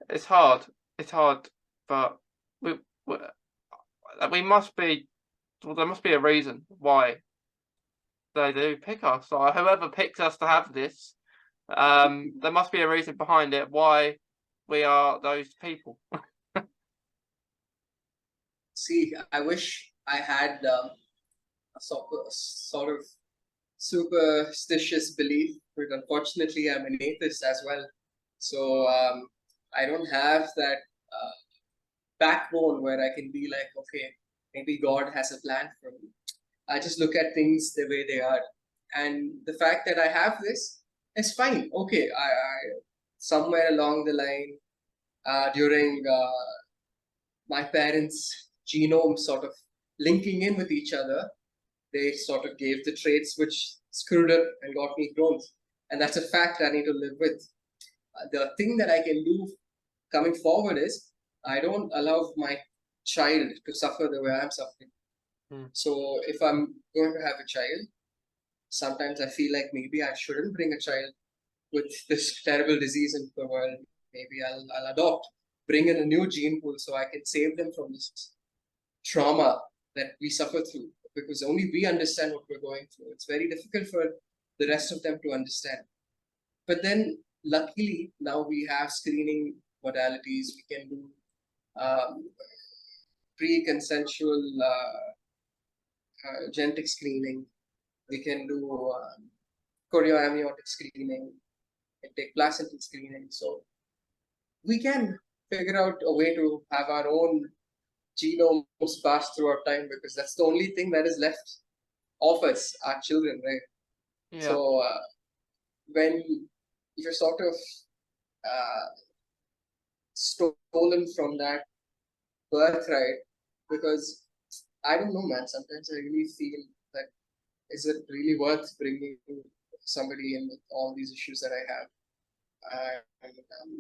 it's hard. It's hard, but we we, we must be. Well, there must be a reason why they do pick us. Or whoever picked us to have this, there must be a reason behind it why we are those people. See, I wish I had a sort of superstitious belief, but unfortunately, I'm an atheist as well. So I don't have that backbone where I can be like, okay, maybe God has a plan for me. I just look at things the way they are, and the fact that I have this is fine. Okay, I somewhere along the line during my parents' genome sort of linking in with each other, they sort of gave the traits which screwed up and got me Crohn's. And that's a fact I need to live with. The thing that I can do coming forward is I don't allow my child to suffer the way I'm suffering. Mm. So if I'm going to have a child, sometimes I feel like maybe I shouldn't bring a child with this terrible disease into the world. Maybe I'll adopt, bring in a new gene pool so I can save them from this trauma that we suffer through, because only we understand what we're going through. It's very difficult for the rest of them to understand. But then, luckily, now we have screening modalities. We can do pre-consensual genetic screening. We can do chorioamniotic screening and take placental screening. So we can figure out a way to have our own genomes pass through our time, because that's the only thing that is left of us, our children, right? Yeah. So when you're sort of uh, stolen from that birthright, because I don't know, man. Sometimes I really feel that, is it really worth bringing somebody in with all these issues that I have? And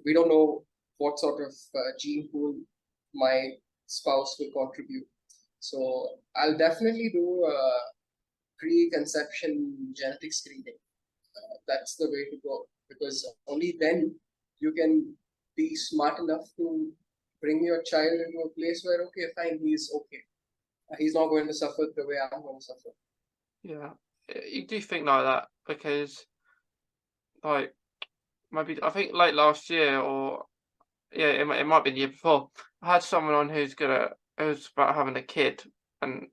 we don't know what sort of gene pool my spouse will contribute. So I'll definitely do pre-conception genetic screening. That's the way to go, because only then you can be smart enough to bring your child into a place where, okay, fine, he's okay. He's not going to suffer the way I'm going to suffer. Yeah. You do think like that because like maybe I think late last year or yeah, it might be the year before. I had someone on who's about having a kid, and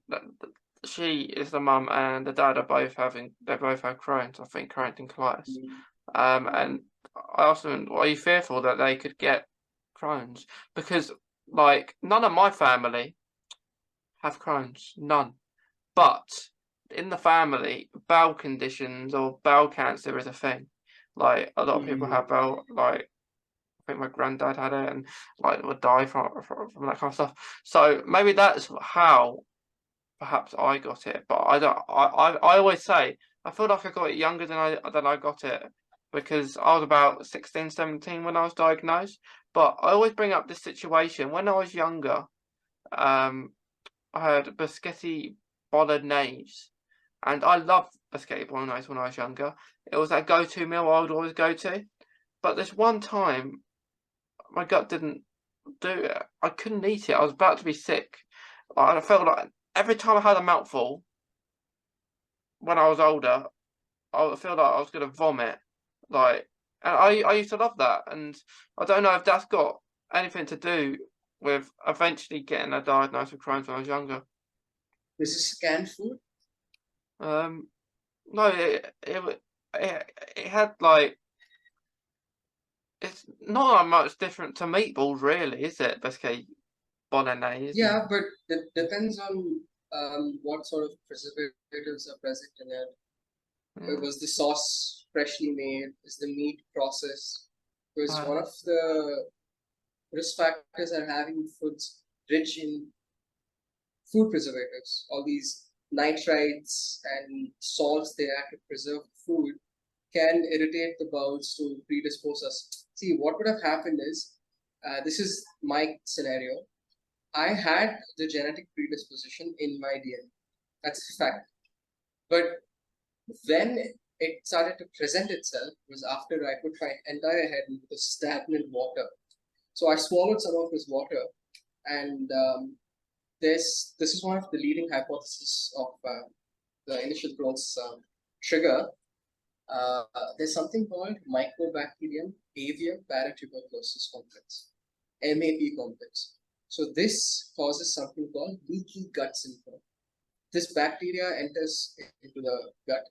she is the mum and the dad are both they both have Crohn's. I think Crohn's and colitis. Mm. And I asked them, "Are you fearful that they could get Crohn's?" Because like none of my family have Crohn's, none. But in the family, bowel conditions or bowel cancer is a thing. Like a lot of people Mm. have bowel like I think my granddad had it and like would die from that kind of stuff. So maybe that's how perhaps I got it. But I don't. I always say I feel like I got it younger than I got it because I was about 16, 17 when I was diagnosed. But I always bring up this situation when I was younger. Um, I had biscotti bolognese, and I loved biscotti bolognese when I was younger. It was that go-to meal I would always go to. But this one time my gut didn't do it. I couldn't eat it. I was about to be sick. I felt like every time I had a mouthful when I was older, I would feel like I was going to vomit. Like, and I used to love that. And I don't know if that's got anything to do with eventually getting a diagnosis with Crohn's when I was younger. This is canned food. Um, no, it had like it's not that much different to meatballs, really, is it? Basically, bolognese and Yeah, but it depends on what sort of preservatives are present in it. Mm. Was the sauce freshly made? Is the meat processed? Because one Uh, of the risk factors are having foods rich in food preservatives, all these nitrites and salts they add to preserve food can irritate the bowels to predispose us. See, what would have happened is, this is my scenario. I had the genetic predisposition in my DNA. That's a fact. But when it started to present itself was after I put my entire head into the stagnant water. So I swallowed some of this water, and this is one of the leading hypotheses of the initial Crohn's trigger. Uh, there's something called Mycobacterium avium paratuberculosis complex, MAP complex. So this causes something called leaky gut syndrome. This bacteria enters into the gut,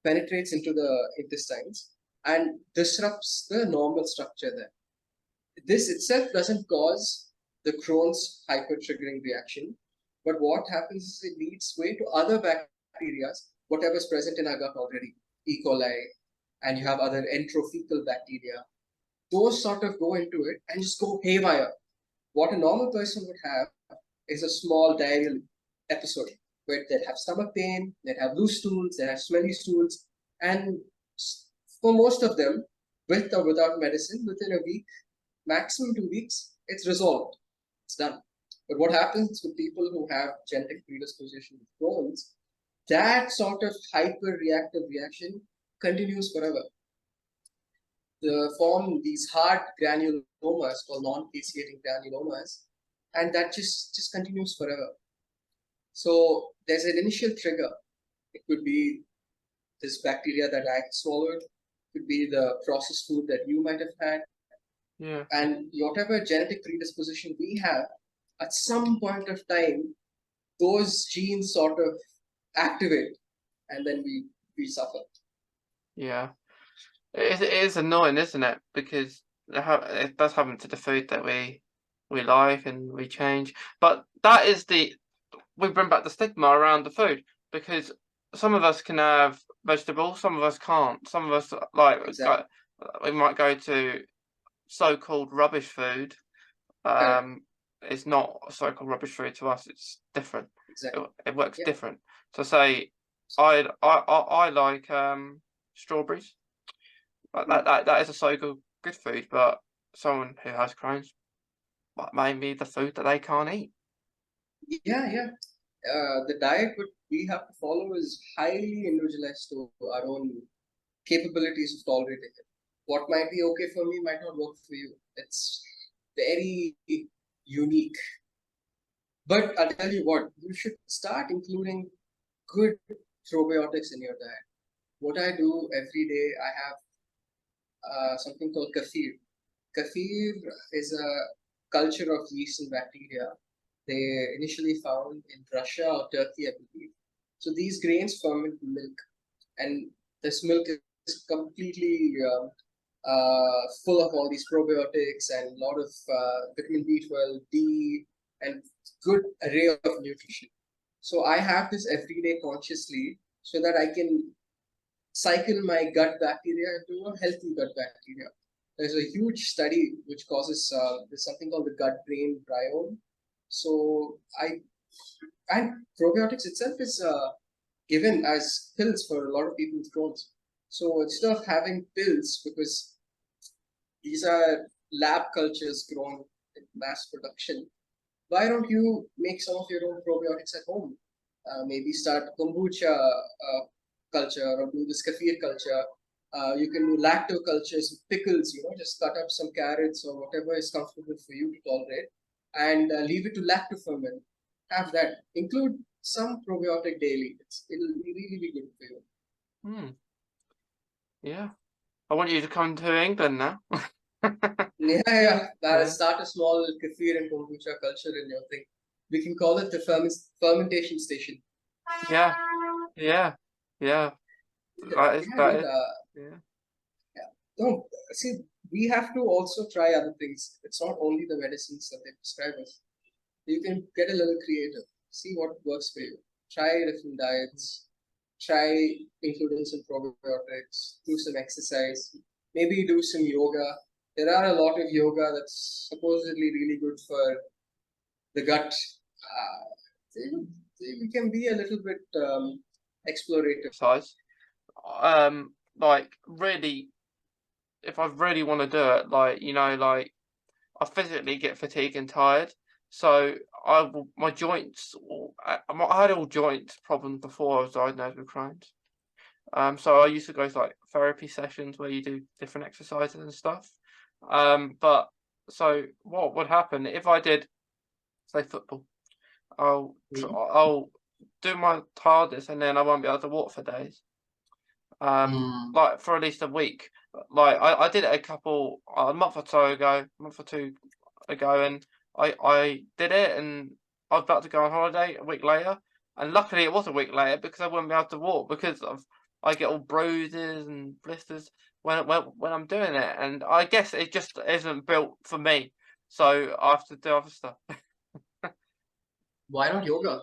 penetrates into the intestines, and disrupts the normal structure there. This itself doesn't cause the Crohn's hyper-triggering reaction, but what happens is it leads way to other bacteria, whatever's present in our gut already, E. coli, and you have other enteroфecal bacteria. Those sort of go into it and just go haywire. What a normal person would have is a small diarrheal episode where they'd have stomach pain, they'd have loose stools, they'd have smelly stools, and for most of them, with or without medicine, within a week, maximum 2 weeks, it's resolved. It's done. But what happens with people who have genetic predisposition to Crohn's, that sort of hyper-reactive reaction continues forever. They form these hard granulomas called non-caseating granulomas, and that just continues forever. So there's an initial trigger. It could be this bacteria that I swallowed, it could be the processed food that you might have had, yeah. and whatever genetic predisposition we have, at some point of time, those genes sort of activate, and then we suffer. Yeah. It is annoying, isn't it? Because it does happen to the food that we like and we change. But that is we bring back the stigma around the food, because some of us can have vegetables, some of us can't. Some of us Exactly. we might go to so-called rubbish food. Correct. It's not so-called rubbish food to us. It's different. Exactly. It works Yeah. different. So say I like strawberries. But that is a so-called good food, but someone who has Crohn's, maybe the food that they can't eat. Yeah. The diet what we have to follow is highly individualized to our own capabilities of tolerating it. What might be okay for me might not work for you. It's very unique. But I'll tell you what, you should start including good probiotics in your diet. What I do every day, I have something called kefir. Kefir is a culture of yeast and bacteria. They initially found in Russia or Turkey, I believe. So these grains ferment milk, and this milk is completely full of all these probiotics and a lot of vitamin B12, D, and good array of nutrition. So I have this every day consciously so that I can cycle my gut bacteria into a healthy gut bacteria. There's a huge study which causes there's something called the gut-brain biome. So and probiotics itself is given as pills for a lot of people with Crohn's. So instead of having pills, because these are lab cultures grown in mass production, why don't you make some of your own probiotics at home? Maybe start kombucha culture or do this kefir culture. You can do lacto cultures with pickles, just cut up some carrots or whatever is comfortable for you to tolerate and leave it to lacto ferment. Have that. Include some probiotic daily. It'll be really, really good for you. Hmm. Yeah. I want you to come to England now. Yeah. Yeah. Start a small kefir and kombucha culture in your thing. We can call it the fermentation station. Yeah. Yeah. Yeah. That is Yeah, that dude. is. Yeah. No, see, we have to also try other things. It's not only the medicines that they prescribe us. You can get a little creative, see what works for you. Try different diets, try including some probiotics, do some exercise, maybe do some yoga. There are a lot of yoga that's supposedly really good for the gut. We can be a little bit explorative. Exercise. Like really, if I really want to do it, like, you know, like I physically get fatigued and tired. So my joints, I had all joint problems before I was diagnosed with Crohn's. So I used to go to like therapy sessions where you do different exercises and stuff. But so what would happen if I did, say, football? I'll do my hardest and then I won't be able to walk for days. Like for at least a week. Like I did it a month or two ago, and I did it, and I was about to go on holiday a week later, and luckily it was a week later because I wouldn't be able to walk because I get all bruises and blisters when I'm doing it, and I guess it just isn't built for me, so I have to do other stuff. Why not yoga?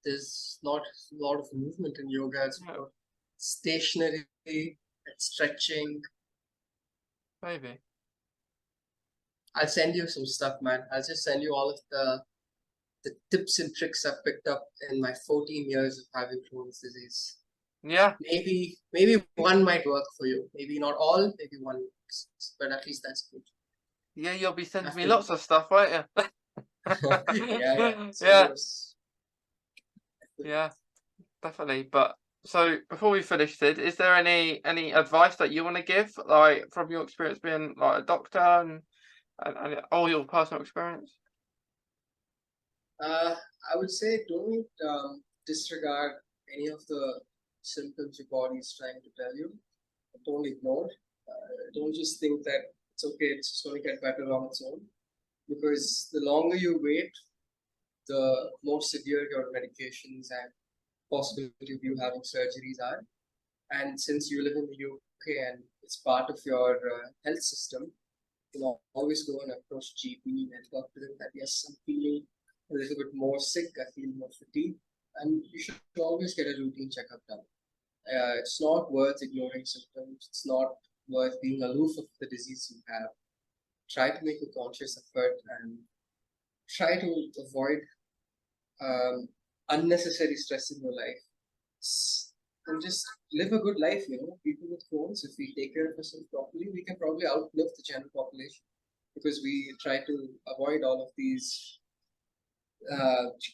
There's not a lot of movement in yoga. It's about stationary and stretching. Maybe. I'll send you some stuff, man. I'll just send you all of the tips and tricks I've picked up in my 14 years of having Crohn's disease. Yeah. Maybe one might work for you. Maybe not all, maybe one works. But at least that's good. Yeah, you'll be sending me lots of stuff, won't you? Yeah. Yeah. Yeah, definitely. But so before we finish, Sid, is there any advice that you want to give, like from your experience being like a doctor and all your personal experience? I would say don't disregard any of the symptoms your body is trying to tell you. Don't ignore. Don't just think that it's okay, it's just going to get better on its own. Because the longer you wait, the more severe your medications and possibility of you having surgeries are. And since you live in the UK and it's part of your health system, you can always go and approach GP and talk to them that yes, I'm feeling a little bit more sick, I feel more fatigued, and you should always get a routine checkup done. It's not worth ignoring symptoms. It's not worth being aloof of the disease you have. Try to make a conscious effort and try to avoid unnecessary stress in your life and just live a good life. People with Crohn's, if we take care of ourselves properly, we can probably outlive the general population because we try to avoid all of these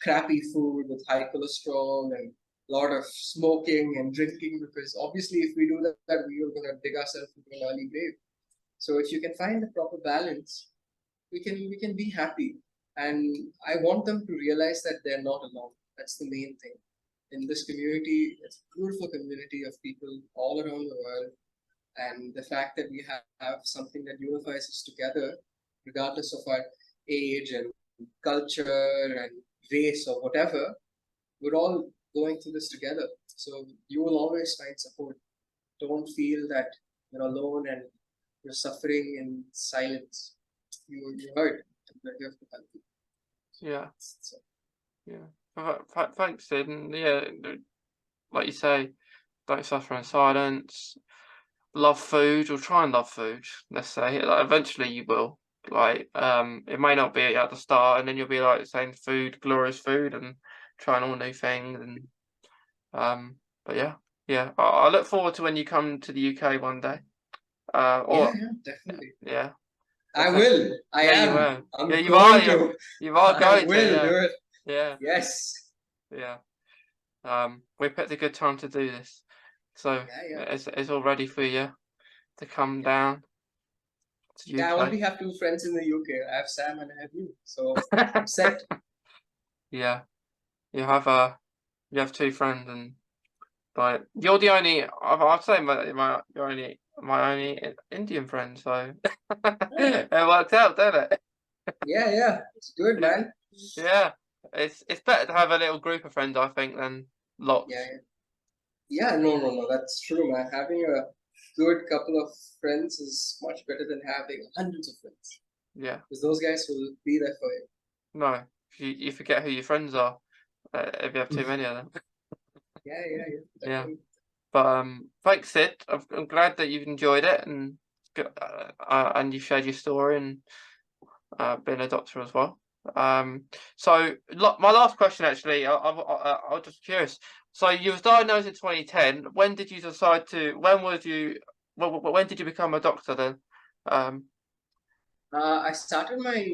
crappy food with high cholesterol and a lot of smoking and drinking, because obviously if we do that we are going to dig ourselves into an early grave. So if you can find the proper balance, we can be happy. And I want them to realize that they're not alone. That's the main thing. In this community, it's a beautiful community of people all around the world. And the fact that we have something that unifies us together, regardless of our age and culture and race or whatever, we're all going through this together. So you will always find support. Don't feel that you're alone and you're suffering in silence. You heard, and we're here to help you. Yeah. So, Yeah. Thanks, Sid. And yeah, like you say, don't suffer in silence. Love food, or try and love food. Let's say, like, eventually you will. Like, it may not be at the start, and then you'll be like saying food, glorious food, and trying all new things. And but yeah. I look forward to when you come to the UK one day. yeah, definitely. Yeah. I will. I Yeah, am. you will. I'm Yeah, you going are. to. You are I going will to. do it. Yeah. Yes. Yeah. We picked a good time to do this, so it's all ready for you to come down to Yeah, I UK. already have 2 friends in the UK. I have Sam and I have you, so I'm set. Yeah, you have 2 friends, and like you're the only. I'd say my only Indian friend, so it works out, doesn't it? Yeah, it's good, man. Yeah, it's better to have a little group of friends, I think, than lots. Yeah. No, that's true, man. Having a good couple of friends is much better than having hundreds of friends. Yeah. Because those guys will be there for you. No, you forget who your friends are if you have too many of them. Yeah, Yeah. definitely. But thanks, Sid. I'm glad that you've enjoyed it and you shared your story and being a doctor as well. So my last question, actually, I was just curious. So you was diagnosed in 2010. When did you decide to? When was you? When did you become a doctor then? Um, I started my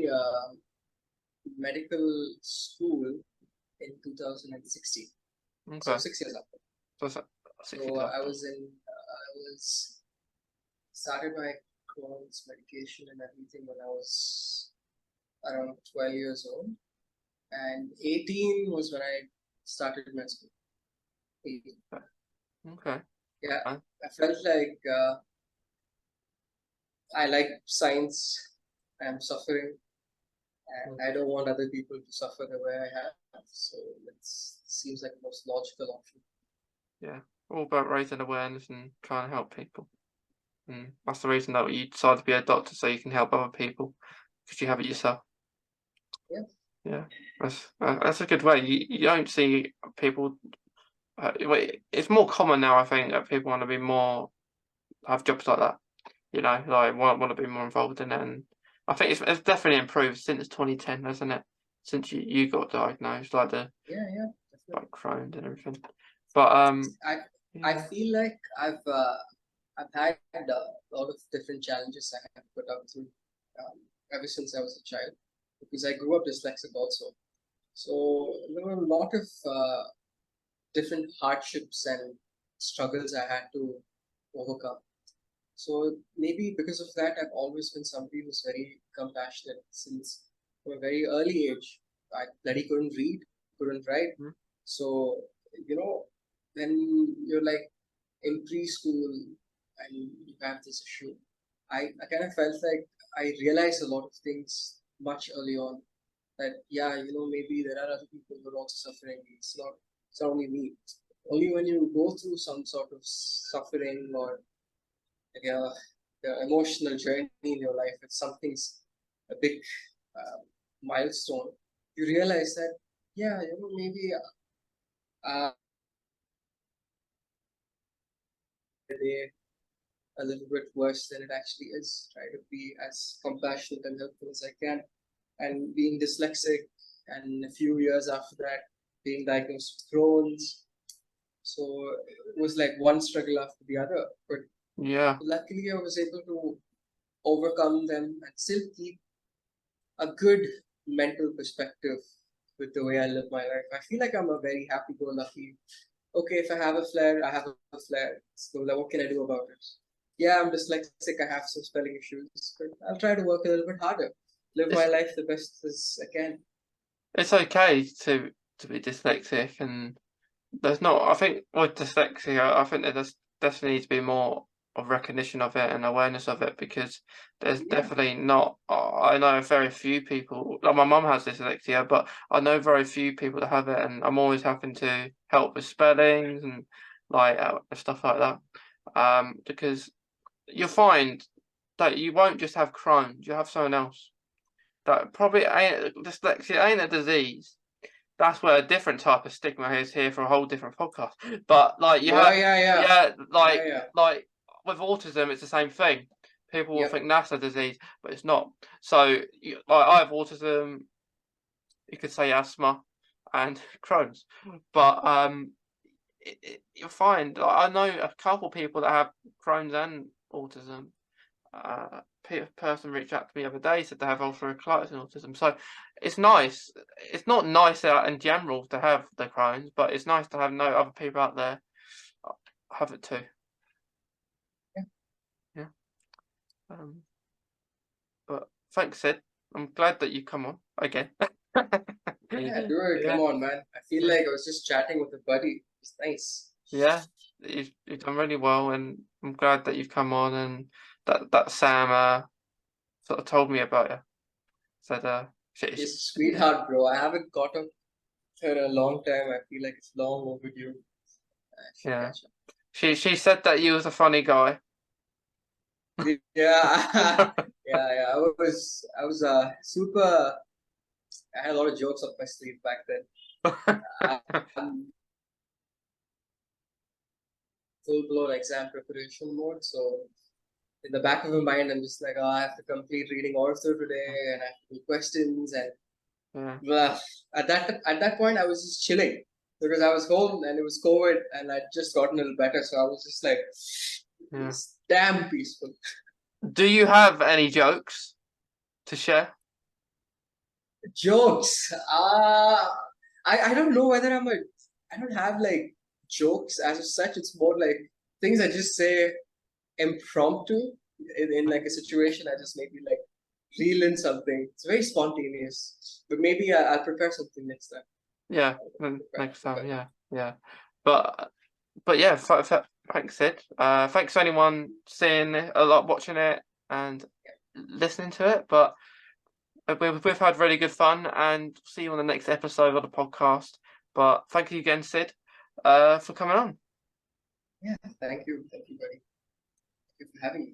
medical school in 2016. So okay. 6 years after. So it's 6 years So after. I was started my Crohn's medication and everything when I was around 12 years old, and 18 was when I started med school. 18. Okay. Yeah, Uh, I felt like I like science. I'm suffering, and I don't want other people to suffer the way I have. So it seems like the most logical option. yeah. All about raising awareness and trying to help people. And that's the reason that you decided to be a doctor, so you can help other people because you have it yourself. Yeah. Yeah, that's a good way. You don't see people. It's more common now, I think, that people want to be more have jobs like that. You know, like want to be more involved in it. And I think it's definitely improved since 2010, hasn't it? Since you got diagnosed, like the Yeah, definitely. like Crohn's and everything. But I I yeah, feel like I've had a lot of different challenges I have put up through ever since I was a child, because I grew up dyslexic also. So there were a lot of different hardships and struggles I had to overcome. So maybe because of that, I've always been somebody who's very compassionate since from a very early age. I bloody couldn't read, couldn't write. mm, So, you know, when you're like in preschool and you have this issue, I kind of felt like I realized a lot of things much early on, that yeah, maybe there are other people who are also suffering. It's not only me. Only when you go through some sort of suffering or like emotional journey in your life, if something's a big uh, milestone, you realize that yeah, maybe uh, they a little bit worse than it actually is. Try to be as compassionate and helpful as I can. And being dyslexic, and a few years after that, being diagnosed with Crohn's. So it was like one struggle after the other. But yeah. luckily, I was able to overcome them and still keep a good mental perspective with the way I live my life. I feel like I'm a very happy-go-lucky. Okay, if I have a flare, I have a flare. So like, what can I do about it? Yeah, I'm dyslexic. I have some spelling issues, but I'll try to work a little bit harder. Live my It's life the best as I can. it's okay to be dyslexic, and there's not. I think with dyslexia, I think there does definitely needs to be more of recognition of it and awareness of it because there's Yeah, definitely not. I know very few people. Like my mum has dyslexia, but I know very few people that have it, and I'm always having to help with spellings and like stuff like that. Because you'll find that you won't just have Crohn's, you have something else. That probably ain't dyslexia ain't a disease. That's where a different type of stigma is here for a whole different podcast. But like you have, yeah, yeah, yeah. like with autism, it's the same thing. People will Yep. think that's a disease, but it's not. So, like I have autism. You could say asthma and Crohn's, but you'll find I know a couple people that have Crohn's and autism. Person reached out to me the other day, said they have ulcerative colitis and autism. So it's nice. It's not nice out in general to have the Crohn's, but it's nice to have no other people out there have it too. Yeah, Yeah. Um, but thanks, Sid. I'm glad that you come on again. yeah, dude, come Yeah, on, man. I feel yeah, like I was just chatting with a buddy. It's nice. yeah. You've done really well, and I'm glad that you've come on and that Sam sort of told me about you. Said She's a yeah, sweetheart, bro. I haven't caught up with her in a long time. I feel like it's long overdue. I should yeah. catch up. She said that you was a funny guy. Yeah, yeah. I was super. I had a lot of jokes up my sleeve back then. Um, full-blown exam preparation mode. So in the back of my mind, I'm just like, oh, I have to complete reading ortho today, and I have to do questions, and Yeah. at that point, I was just chilling because I was home and it was COVID, and I'd just gotten a little better. So I was just like, Yeah. it's damn peaceful. Do you have any jokes to share? Jokes. I don't know whether I don't have like jokes as such. It's more like things I just say impromptu in like a situation. I just maybe like reel in something. It's very spontaneous, but maybe I'll prepare something next time. Yeah, next time. Yeah. But yeah, thanks, Sid. Thanks to anyone seeing it, a lot, watching it, and listening to it. But we've had really good fun, and see you on the next episode of the podcast. But thank you again, Sid, for coming on. Yeah, thank you, buddy. Thank you for having me.